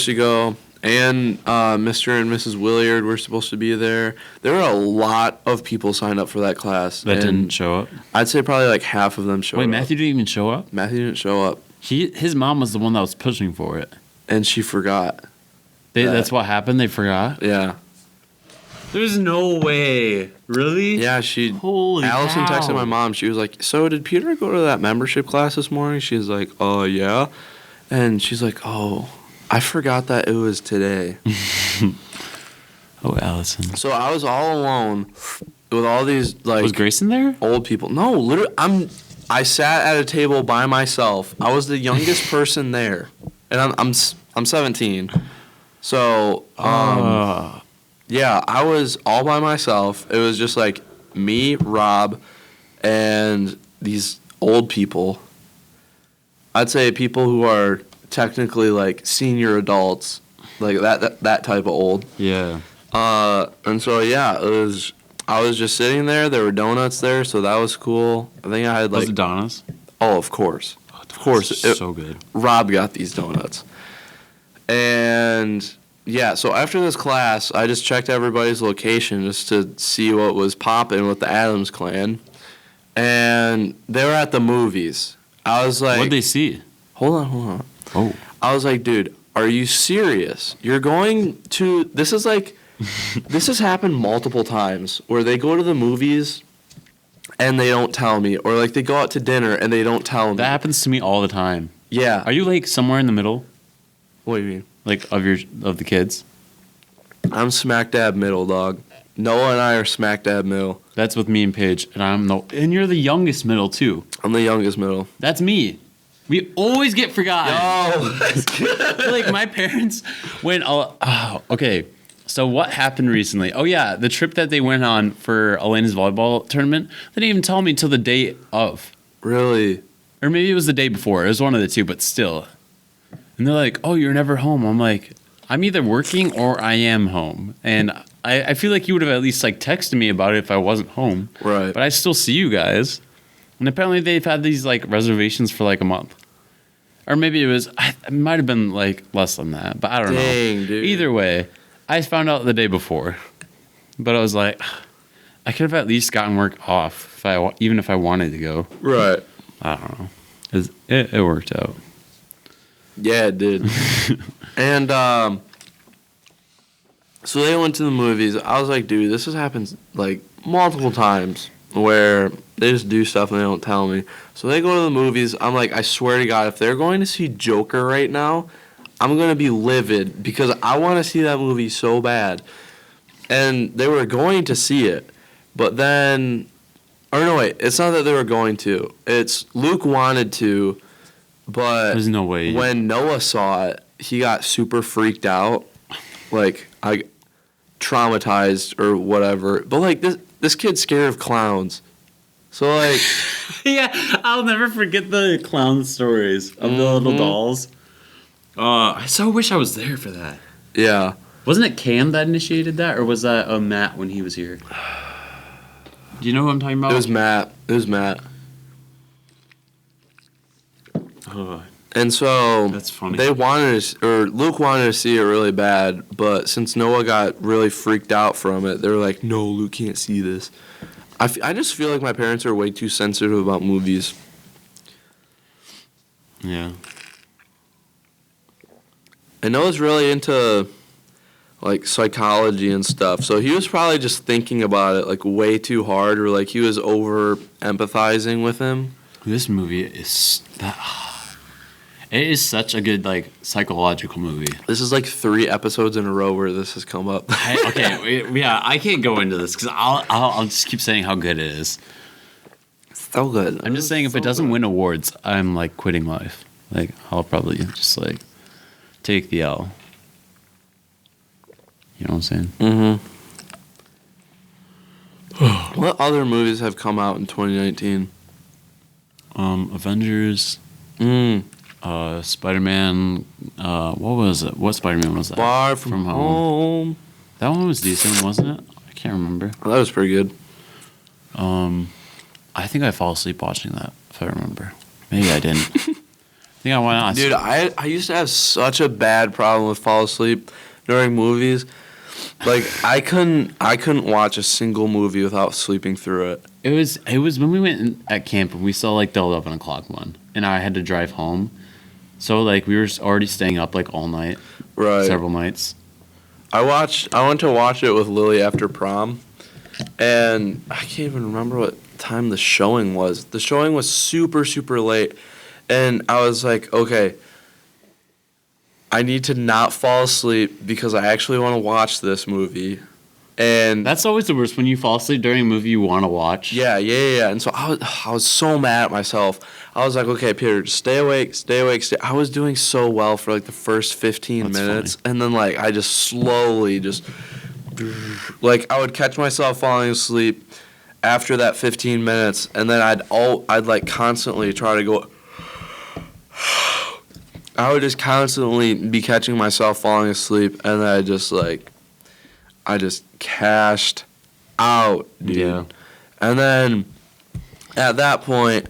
to go, and Mr. and Mrs. Williard were supposed to be there. There were a lot of people signed up for that class. That didn't show up? I'd say probably like half of them showed up. Wait, Matthew didn't even show up? Matthew didn't show up. His mom was the one that was pushing for it. And she forgot. That's what happened? They forgot? Yeah. There's no way. Really? Yeah, Allison cow. texted my mom. She was like, so did Peter go to that membership class this morning? She's like, oh, yeah. And she's like, oh, I forgot that it was today. Oh, Allison. So I was all alone with all these, like... Was Grayson there? Old people. No, literally, I sat at a table by myself. I was the youngest person there. And I'm 17. So, yeah, I was all by myself. It was just like me, Rob, and these old people. I'd say people who are technically like senior adults, like that type of old. Yeah. And so yeah, I was just sitting there. There were donuts there, so that was cool. I think I had like. Was it Donna's? Oh, of course. Of course. So good. Rob got these donuts. And yeah, so after this class, I just checked everybody's location just to see what was popping with the Addams clan. And they were at the movies. I was like... What'd they see? Hold on. Oh. I was like, dude, are you serious? You're going to... This is like... This has happened multiple times where they go to the movies and they don't tell me. Or like they go out to dinner and they don't tell me. That happens to me all the time. Yeah. Are you like somewhere in the middle? What do you mean? Like of the kids? I'm smack dab middle, dog. Noah and I are smack dab middle. That's with me and Paige, and you're the youngest middle too. I'm the youngest middle. That's me. We always get forgotten. Oh, Like my parents went. Oh, okay. So what happened recently? Oh yeah, the trip that they went on for Elena's volleyball tournament. They didn't even tell me till the day of. Really? Or maybe it was the day before. It was one of the two, but still. And they're like, "Oh, you're never home." I'm like, "I'm either working or I am home." And I feel like you would have at least like texted me about it if I wasn't home. Right. But I still see you guys. And apparently they've had these like reservations for like a month. Or maybe it might have been like less than that, but I don't know. Dang, dude. Either way, I found out the day before. But I was like, I could have at least gotten work off even if I wanted to go. Right. I don't know. It worked out. Yeah, it did. And so they went to the movies. I was like, dude, this has happened like multiple times where they just do stuff and they don't tell me. So they go to the movies. I'm like, I swear to God, if they're going to see Joker right now, I'm going to be livid because I want to see that movie so bad. And they were going to see it. But then, or no, wait, it's not that they were going to. It's Luke wanted to, but there's no way. When Noah saw it, he got super freaked out. Like, traumatized or whatever. But like this kid's scared of clowns. So like, Yeah, I'll never forget the clown stories of the little dolls. I so wish I was there for that. yeah. Wasn't it Cam that initiated that, or was that Matt when he was here? Do you know who I'm talking about? It was Matt. Oh, And so that's funny. they wanted to, or Luke wanted to see it really bad, but since Noah got really freaked out from it, they were like, "No, Luke can't see this." I just feel like my parents are way too sensitive about movies. Yeah. And Noah's really into like psychology and stuff, so he was probably just thinking about it like way too hard, or like he was over empathizing with him. This movie is that. It is such a good like psychological movie. This is like 3 episodes in a row where this has come up. Yeah, I can't go into this because I'll just keep saying how good it is. So good. I'm just saying if it doesn't win awards, I'm like quitting life. Like I'll probably just like take the L. You know what I'm saying? Mm-hmm. What other movies have come out in 2019? Avengers. Spider-Man. What was it? What Spider-Man was that? Far From Home. That one was decent, wasn't it? I can't remember. Oh, that was pretty good. I think I fell asleep watching that, if I remember. Maybe I didn't. I think I went on. Dude, I used to have such a bad problem with fall asleep during movies. Like I couldn't watch a single movie without sleeping through it. It was when we went at camp and we saw like the 11 o'clock one, and I had to drive home. So like we were already staying up like all night, Right. several nights. I went to watch it with Lily after prom, and I can't even remember what time the showing was. The showing was super, super late, and I was like, okay, I need to not fall asleep because I actually want to watch this movie. And That's always the worst when you fall asleep during a movie you want to watch. yeah. And so I was so mad at myself. I was like, okay, Peter, just stay awake. I was doing so well for like the first 15 That's minutes. funny. And then like I just slowly like I would catch myself falling asleep after that 15 minutes. And then I'd like constantly try to go. I would just constantly be catching myself falling asleep. And then I just cashed out, dude. Yeah. And then at that point,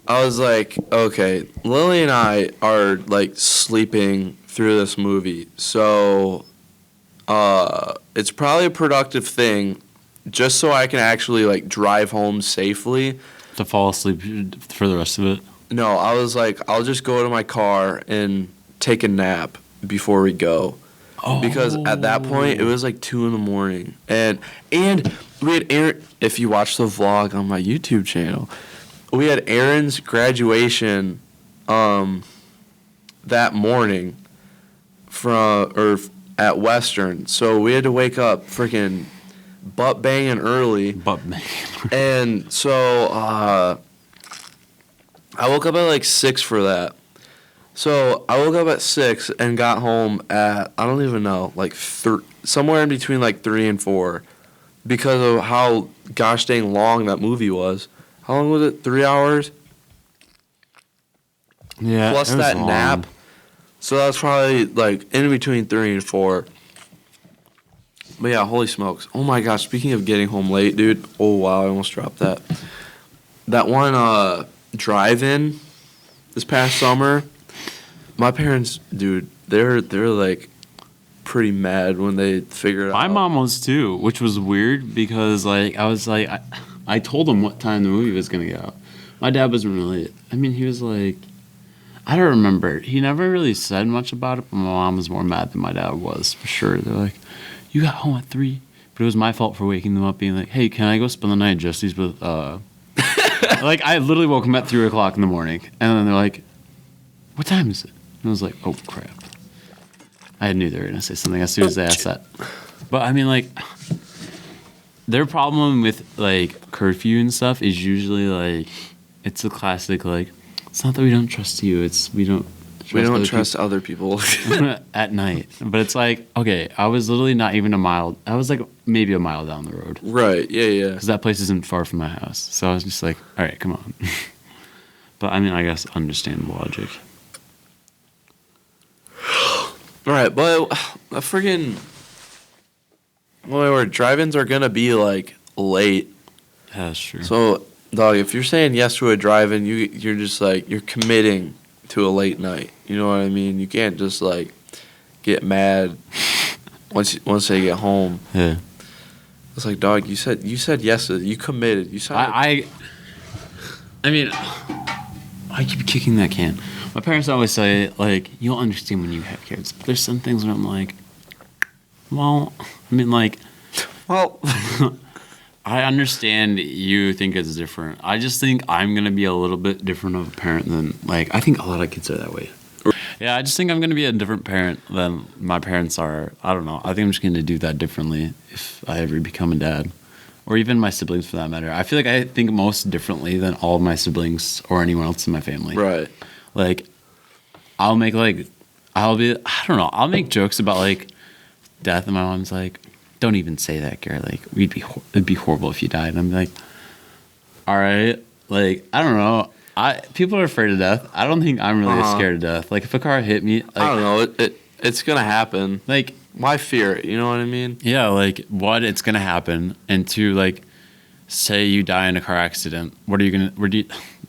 I was like, okay, Lily and I are like sleeping through this movie. So it's probably a productive thing just so I can actually like drive home safely. To fall asleep for the rest of it. No, I was like, I'll just go to my car and take a nap before we go. Oh. Because at that point, it was like 2 a.m. And we had Aaron, if you watch the vlog on my YouTube channel, we had Aaron's graduation that morning at Western. So we had to wake up freaking butt banging early. But man. And so I woke up at like 6 for that. So I woke up at 6 and got home at, I don't even know, like somewhere in between like 3 and 4 because of how gosh dang long that movie was. How long was it? 3 hours? Yeah. Plus it was that long. nap. So that was probably like in between 3 and 4. But yeah, holy smokes. Oh my gosh, speaking of getting home late, dude. Oh wow, I almost dropped that. That one drive-in this past summer. My parents, dude, they're like pretty mad when they figured out. My mom was too, which was weird because like I was like I told him what time the movie was gonna go. My dad wasn't really. I mean, he was like, I don't remember. He never really said much about it. But my mom was more mad than my dad was for sure. They're like, you got home at 3, but it was my fault for waking them up, being like, hey, can I go spend the night at Jesse's with like I literally woke them at 3 o'clock in the morning, and then they're like, what time is it? And I was like, oh, crap. I knew they were going to say something as soon as they asked that. But, I mean, like, their problem with, like, curfew and stuff is usually, like, it's a classic, like, it's not that we don't trust you. It's we don't We don't other trust other people. at night. But it's like, okay, I was literally not even a mile. I was like maybe a mile down the road. Right. Yeah. Yeah. Because that place isn't far from my house. So I was just like, all right, come on. But I mean, I guess understandable logic. Right. But a friggin' well, drive-ins are gonna be like late. Yeah, that's true. So, dog, if you're saying yes to a drive-in, you're just like you're committing to a late night. You know what I mean? You can't just like get mad once they get home. Yeah. It's like, dog, you said yes to it. You committed. You signed. I mean, I keep kicking that can. My parents always say, like, you'll understand when you have kids. But there's some things where I'm like, well, I mean, like, Well, I understand you think it's different. I just think I'm going to be a little bit different of a parent than, like, I think a lot of kids are that way. Yeah, I just think I'm going to be a different parent than my parents are. I don't know. I think I'm just going to do that differently if I ever become a dad. Or even my siblings, for that matter. I feel like I think most differently than all of my siblings or anyone else in my family. right. Like, I'll make, like, I don't know. I'll make jokes about, like, death, and my mom's like, don't even say that, Gary. Like, it'd be horrible if you died. And I'm like, all right. Like, I don't know. People are afraid of death. I don't think I'm really scared of death. Like, if a car hit me, like, I don't know. It's gonna happen. Like, why fear it? You know what I mean? yeah, like, one, it's gonna happen, and two, like, say you die in a car accident,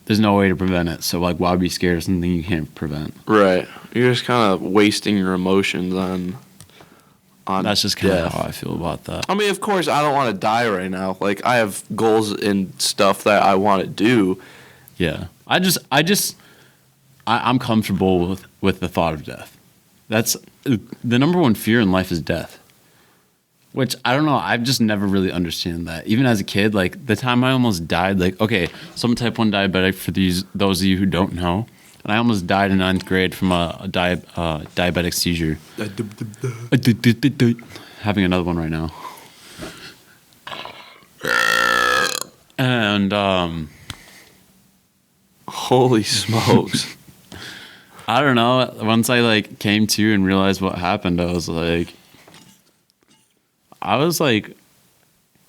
there's no way to prevent it, so, like, why be scared of something you can't prevent? Right. You're just kind of wasting your emotions on That's just kind of death. how I feel about that. I mean, of course, I don't want to die right now. Like, I have goals and stuff that I want to do. Yeah, I'm comfortable with the thought of death. That's the number one fear in life is death. Which, I don't know, I've just never really understood that. Even as a kid, like, the time I almost died, like, okay, so I'm type 1 diabetic for those of you who don't know. And I almost died in 9th grade from a diabetic seizure. Having another one right now. And, Holy smokes. I don't know. Once I, like, came to and realized what happened, I was like,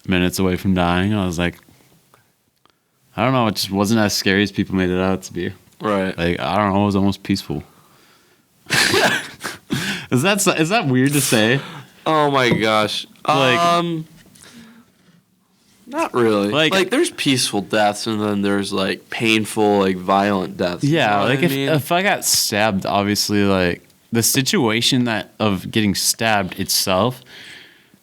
minutes away from dying. I was like, I don't know. It just wasn't as scary as people made it out to be. Right. Like, I don't know. It was almost peaceful. Is that weird to say? Oh my gosh. Like, not really. Like, there's peaceful deaths and then there's like painful, like violent deaths. yeah. You know Like, what I mean? if I got stabbed, obviously, like, the situation of getting stabbed itself,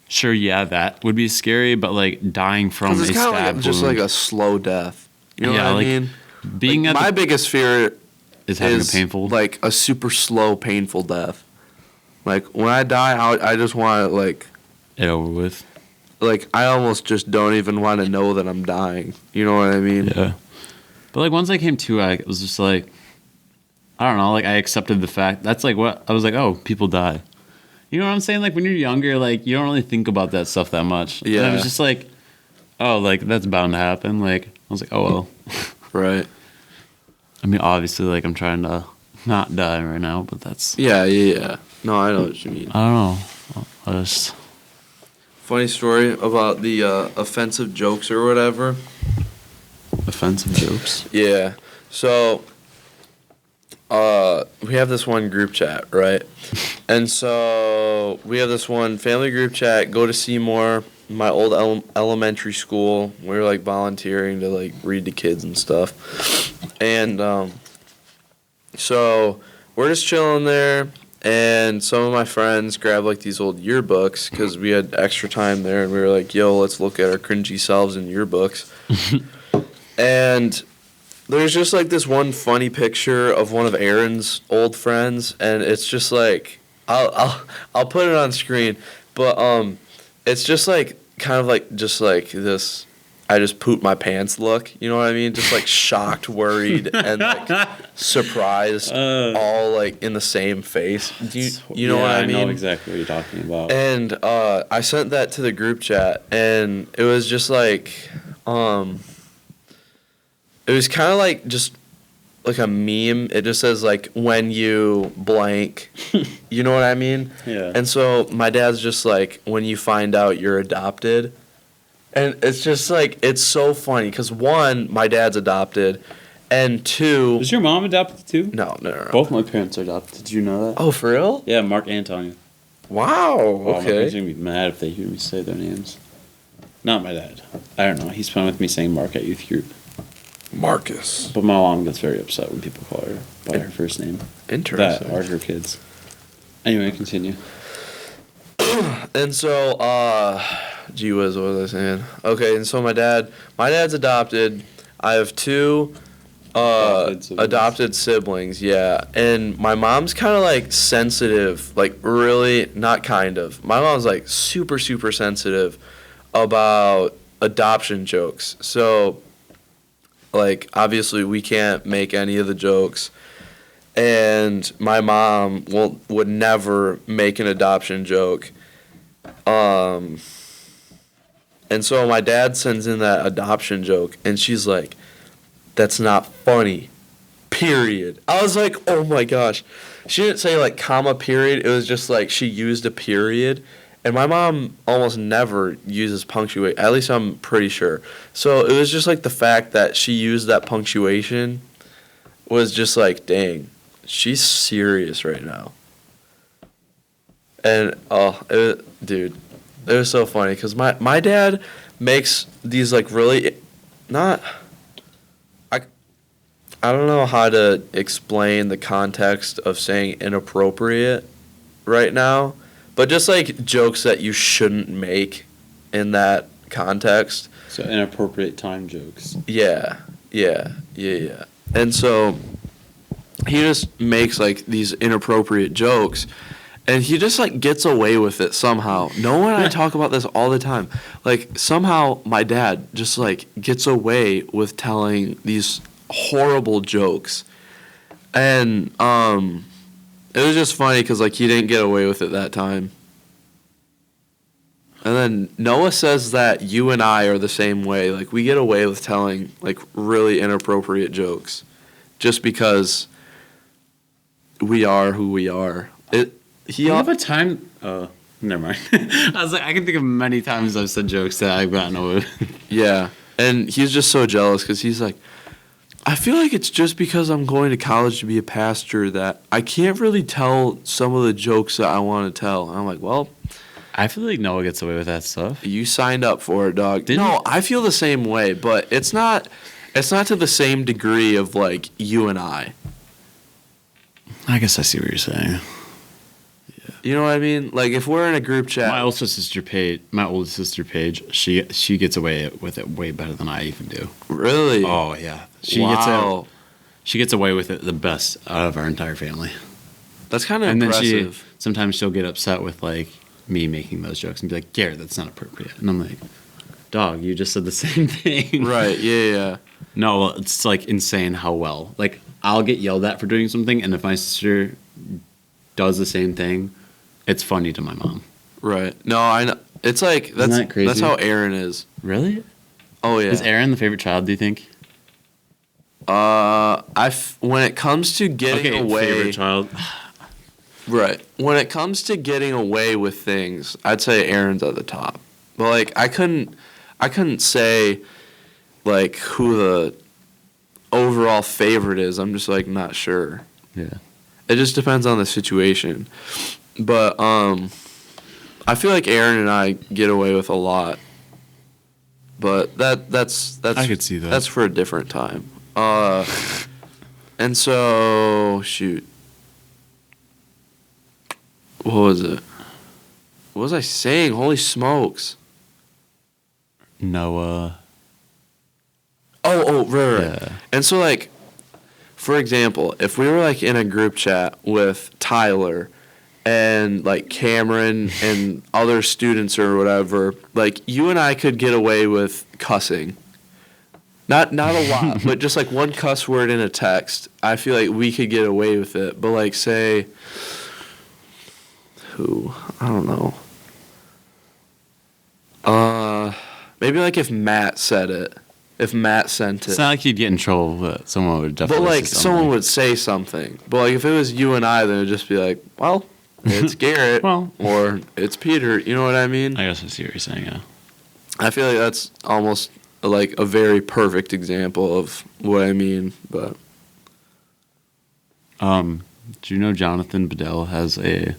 sure, yeah, that would be scary. But, like, dying from a 'Cause it's kind stab of like just wound, like a slow death. You know what I like, mean? being Like, at my biggest fear is having is a painful. like a super slow, painful death. Like when I die, I just want to like it over with. I almost just don't even want to know that I'm dying. You know what I mean? Yeah. But, like, once I came to, I was just like, I don't know, like, I accepted the fact. That's, like, what, I was like, oh, people die. You know what I'm saying? Like, when you're younger, like, you don't really think about that stuff that much. Yeah. And I was just like, oh, like, that's bound to happen. Like, I was like, oh, well. Right. I mean, obviously, like, I'm trying to not die right now, but that's, Yeah. No, I know what you mean. I don't know. I just, Funny story about the offensive jokes or whatever. offensive jokes. Yeah. So, we have this one group chat, right? And so we have this one family group chat. Go to Seymour, my old elementary school. We were like volunteering to like read to kids and stuff. And so we're just chilling there. And some of my friends grabbed like these old yearbooks because we had extra time there, and we were like, "Yo, let's look at our cringy selves in yearbooks." And there's just like this one funny picture of one of Aaron's old friends, and it's just like I'll put it on screen, but it's just like kind of like just like this. I just pooped my pants look, you know what I mean? Just like shocked, worried, and like surprised, all like in the same face. You know what I mean? I know exactly what you're talking about. And I sent that to the group chat, and it was just like, it was kind of like just like a meme. It just says like when you blank. You know what I mean? Yeah. And so my dad's just like when you find out you're adopted. And it's just like it's so funny cuz one, my dad's adopted, and two, Was your mom adopted too? no. Both my parents are adopted. Did you know that? Oh, for real? Yeah, Mark and Tanya. Wow. Oh, my parents Okay. are gonna be mad if they hear me say their names. Not my dad. I don't know. He's fine with me saying Mark at youth group. Marcus. But my mom gets very upset when people call her by her first name. Interesting. That are her kids. Anyway, continue. And so, gee whiz, what was I saying? Okay, and so my dad's adopted. I have two adopted siblings, yeah. And my mom's kind of like sensitive, like really, not kind of. My mom's like super, super sensitive about adoption jokes. So, like, obviously we can't make any of the jokes. And my mom would never make an adoption joke. And so my dad sends in that adoption joke, and she's like, "That's not funny, period." I was like, oh my gosh. She didn't say like comma period. It was just like she used a period. And my mom almost never uses punctuation. At least I'm pretty sure. So it was just like the fact that she used that punctuation was just like, dang, she's serious right now. And dude, it was so funny because my dad makes these like really not. I don't know how to explain the context of saying inappropriate right now, but just like jokes that you shouldn't make in that context. So inappropriate time jokes. Yeah. And so he just makes like these inappropriate jokes, and he just like gets away with it somehow. Noah and I talk about this all the time. Like somehow my dad just like gets away with telling these horrible jokes, and it was just funny because like he didn't get away with it that time. And then Noah says that you and I are the same way. Like we get away with telling like really inappropriate jokes just because we are who we are. You have a time. Oh, never mind. I was like, I can think of many times I've said jokes that I've gotten away with. Yeah, and he's just so jealous because he's like, I feel like it's just because I'm going to college to be a pastor that I can't really tell some of the jokes that I want to tell. And I'm like, well, I feel like Noah gets away with that stuff. you signed up for it, dog. Didn't No, you? I feel the same way, but it's not to the same degree of like you and I. I guess I see what you're saying. You know what I mean? Like if we're in a group chat. My older sister Paige, she gets away with it way better than I even do. Really? Oh yeah, Wow. She gets away with it the best out of our entire family. That's kind of And then impressive. sometimes she'll get upset with like me making those jokes and be like, Garrett, that's not appropriate. And I'm like, dog, you just said the same thing. Right, yeah. No, it's like insane how well. Like I'll get yelled at for doing something, and if my sister does the same thing, it's funny to my mom. Right. No, I know. It's like that's Isn't that crazy? That's how Aaron is. Really? Oh yeah. Is Aaron the favorite child, do you think? When it comes to getting away, favorite child. right? When it comes to getting away with things, I'd say Aaron's at the top. But like, I couldn't say like who the overall favorite is. I'm just like not sure. Yeah. It just depends on the situation. But I feel like Aaron and I get away with a lot. But that's I could see that. That's for a different time. And so shoot. What was it? What was I saying? Holy smokes. Noah. Oh, right. Yeah. And so like, for example, if we were like in a group chat with Tyler and like Cameron and other students or whatever, like you and I could get away with cussing. Not a lot, but just like one cuss word in a text. I feel like we could get away with it. But like say who? I don't know. Maybe like if Matt said it. if Matt sent it. It's not like you'd get in trouble, but someone would definitely. But like say someone something. would say something. But like if it was you and I, then it'd just be like, well, it's Garrett, Well. or it's Peter. You know what I mean? I guess I see what you're saying. Yeah. I feel like that's almost like a very perfect example of what I mean. But Do you know Jonathan Bedell has a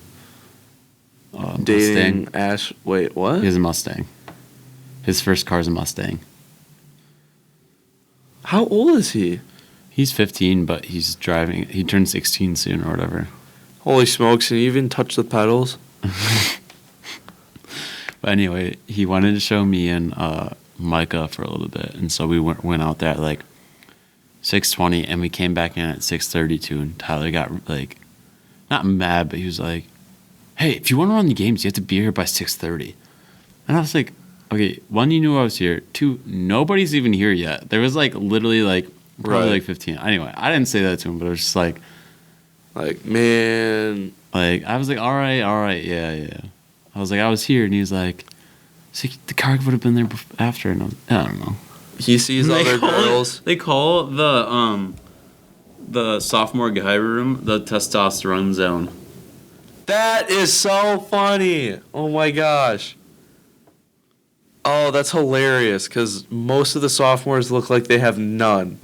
dating Mustang? Ash. Wait, what? He has a Mustang. His first car's a Mustang. How old is he? He's 15, but he's driving. He turns 16 soon or whatever. Holy smokes! And he even touched the pedals. But anyway, he wanted to show me and Micah for a little bit, and so we went out there at like 6:20, and we came back in at 6:32, and Tyler got like not mad, but he was like, "Hey, if you want to run the games, you have to be here by 6:30." And I was like, "Okay, one, you knew I was here. Two, nobody's even here yet. There was like literally like probably Right. like 15. Anyway, I didn't say that to him, but it was just like Man, I was like, all right, yeah. I was like, I was here, and he was like, the car would have been there after, and I don't know. he sees other girls. They call the sophomore guy room the testosterone zone. That is so funny. Oh my gosh. Oh, that's hilarious because most of the sophomores look like they have none.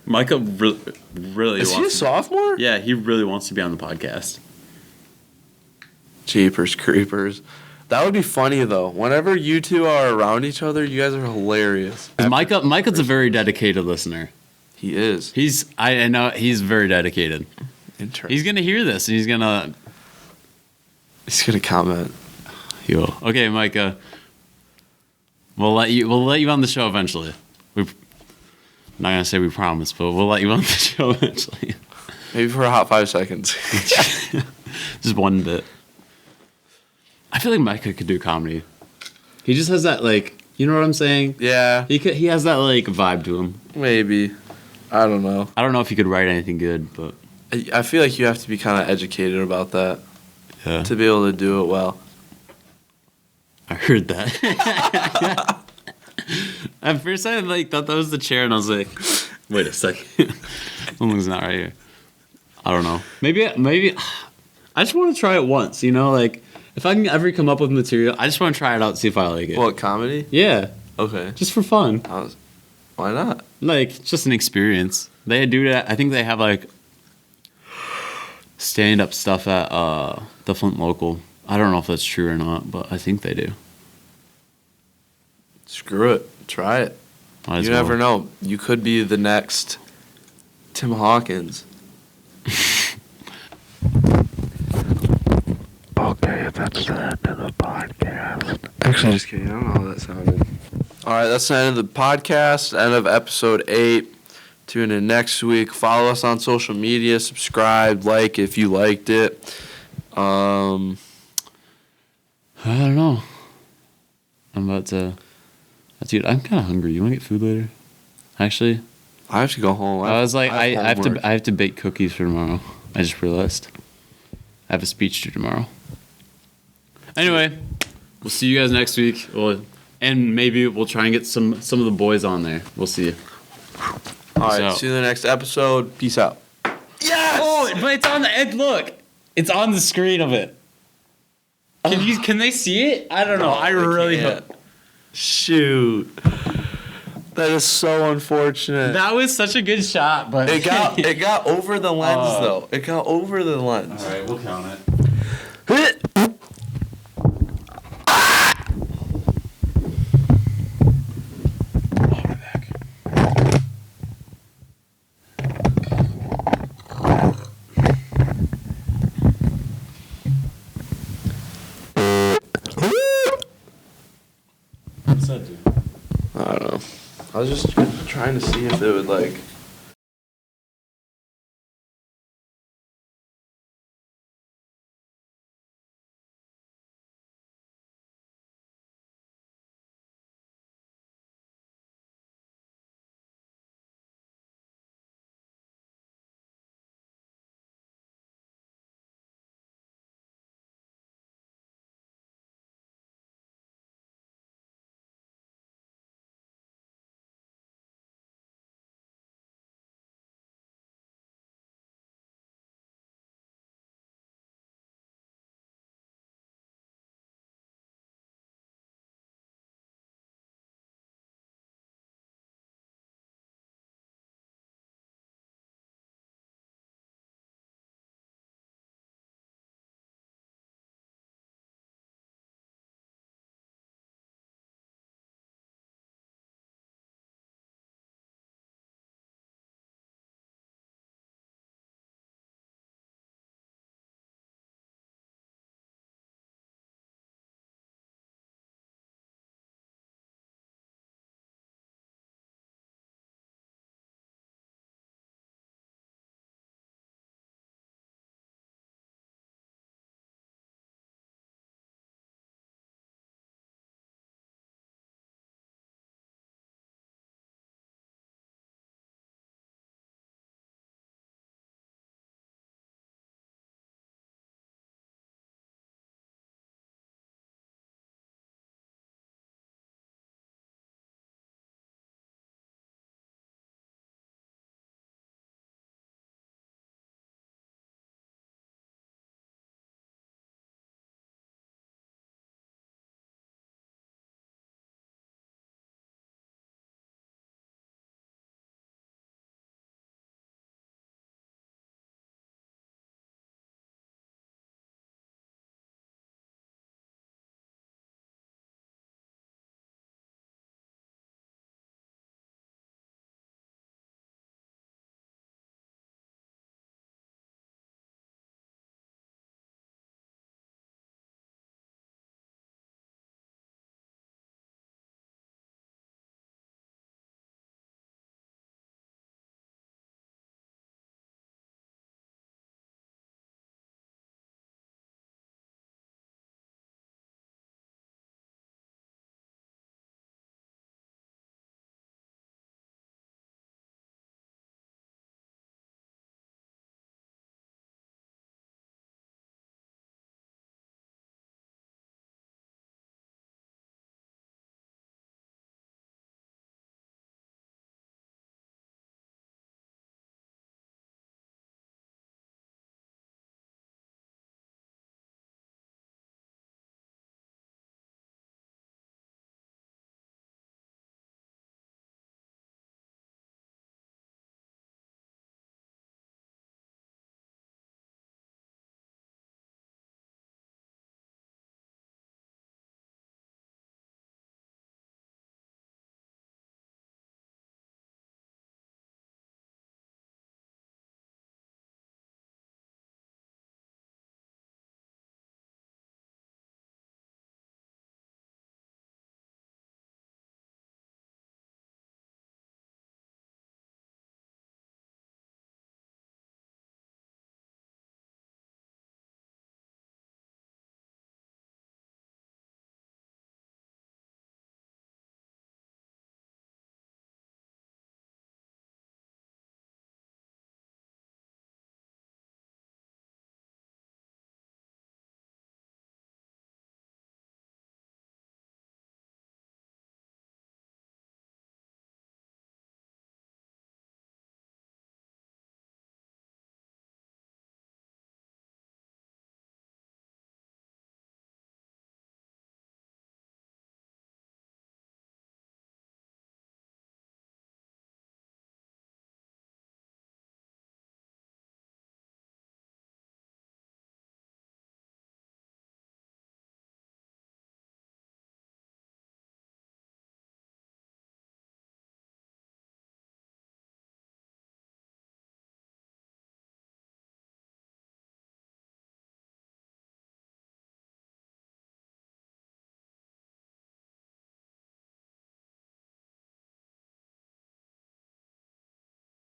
Micah really Is wants he a sophomore? Yeah, he really wants to be on the podcast. Jeepers creepers. That would be funny though. Whenever you two are around each other, you guys are hilarious. Micah's a very dedicated listener. He is. I know he's very dedicated. Interesting. He's gonna hear this, and he's gonna comment. he will. Okay, Micah. We'll let you on the show eventually. I'm not gonna say we promise, but we'll let you on the show eventually. Maybe for a hot 5 seconds. Just one bit. I feel like Micah could do comedy. He just has that like, you know what I'm saying? Yeah, He has that like vibe to him. maybe. I don't know. I don't know if he could write anything good, but I feel like you have to be kind of educated about that yeah, to be able to do it well. I heard that. At first, I thought that was the chair, and I was like, "Wait a second, something's not right here." I don't know. Maybe I just want to try it once. You know, like if I can ever come up with material, I just want to try it out, see if I like it. What, comedy? Yeah, Okay. just for fun. Why not? Like just an experience. They do that. I think they have like stand-up stuff at the Flint Local. I don't know if that's true or not, but I think they do. Screw it. Try it. Might as You well. never know. You could be the next Tim Hawkins. Okay, that's the end of the podcast. Actually, just kidding. I don't know how that sounded. All right, that's the end of the podcast, end of episode 8. Tune in next week. Follow us on social media. Subscribe, like if you liked it. I don't know. I'm about to. Dude, I'm kind of hungry. You want to get food later? Actually, I have to go home. I was like, I have homework. to. I have to bake cookies for tomorrow. I just realized. I have a speech due tomorrow. Anyway, we'll see you guys next week. And maybe we'll try and get some of the boys on there. We'll see you. All right, out. see you in the next episode. Peace out. Yes! Oh, but it's on the edge. Look, it's on the screen of it. Can they see it? I don't know. I really can't. hope. Shoot. That is so unfortunate. That was such a good shot, but It got over the lens Oh. though. It got over the lens. All right, we'll count it. I don't know. I was just trying to see if it would like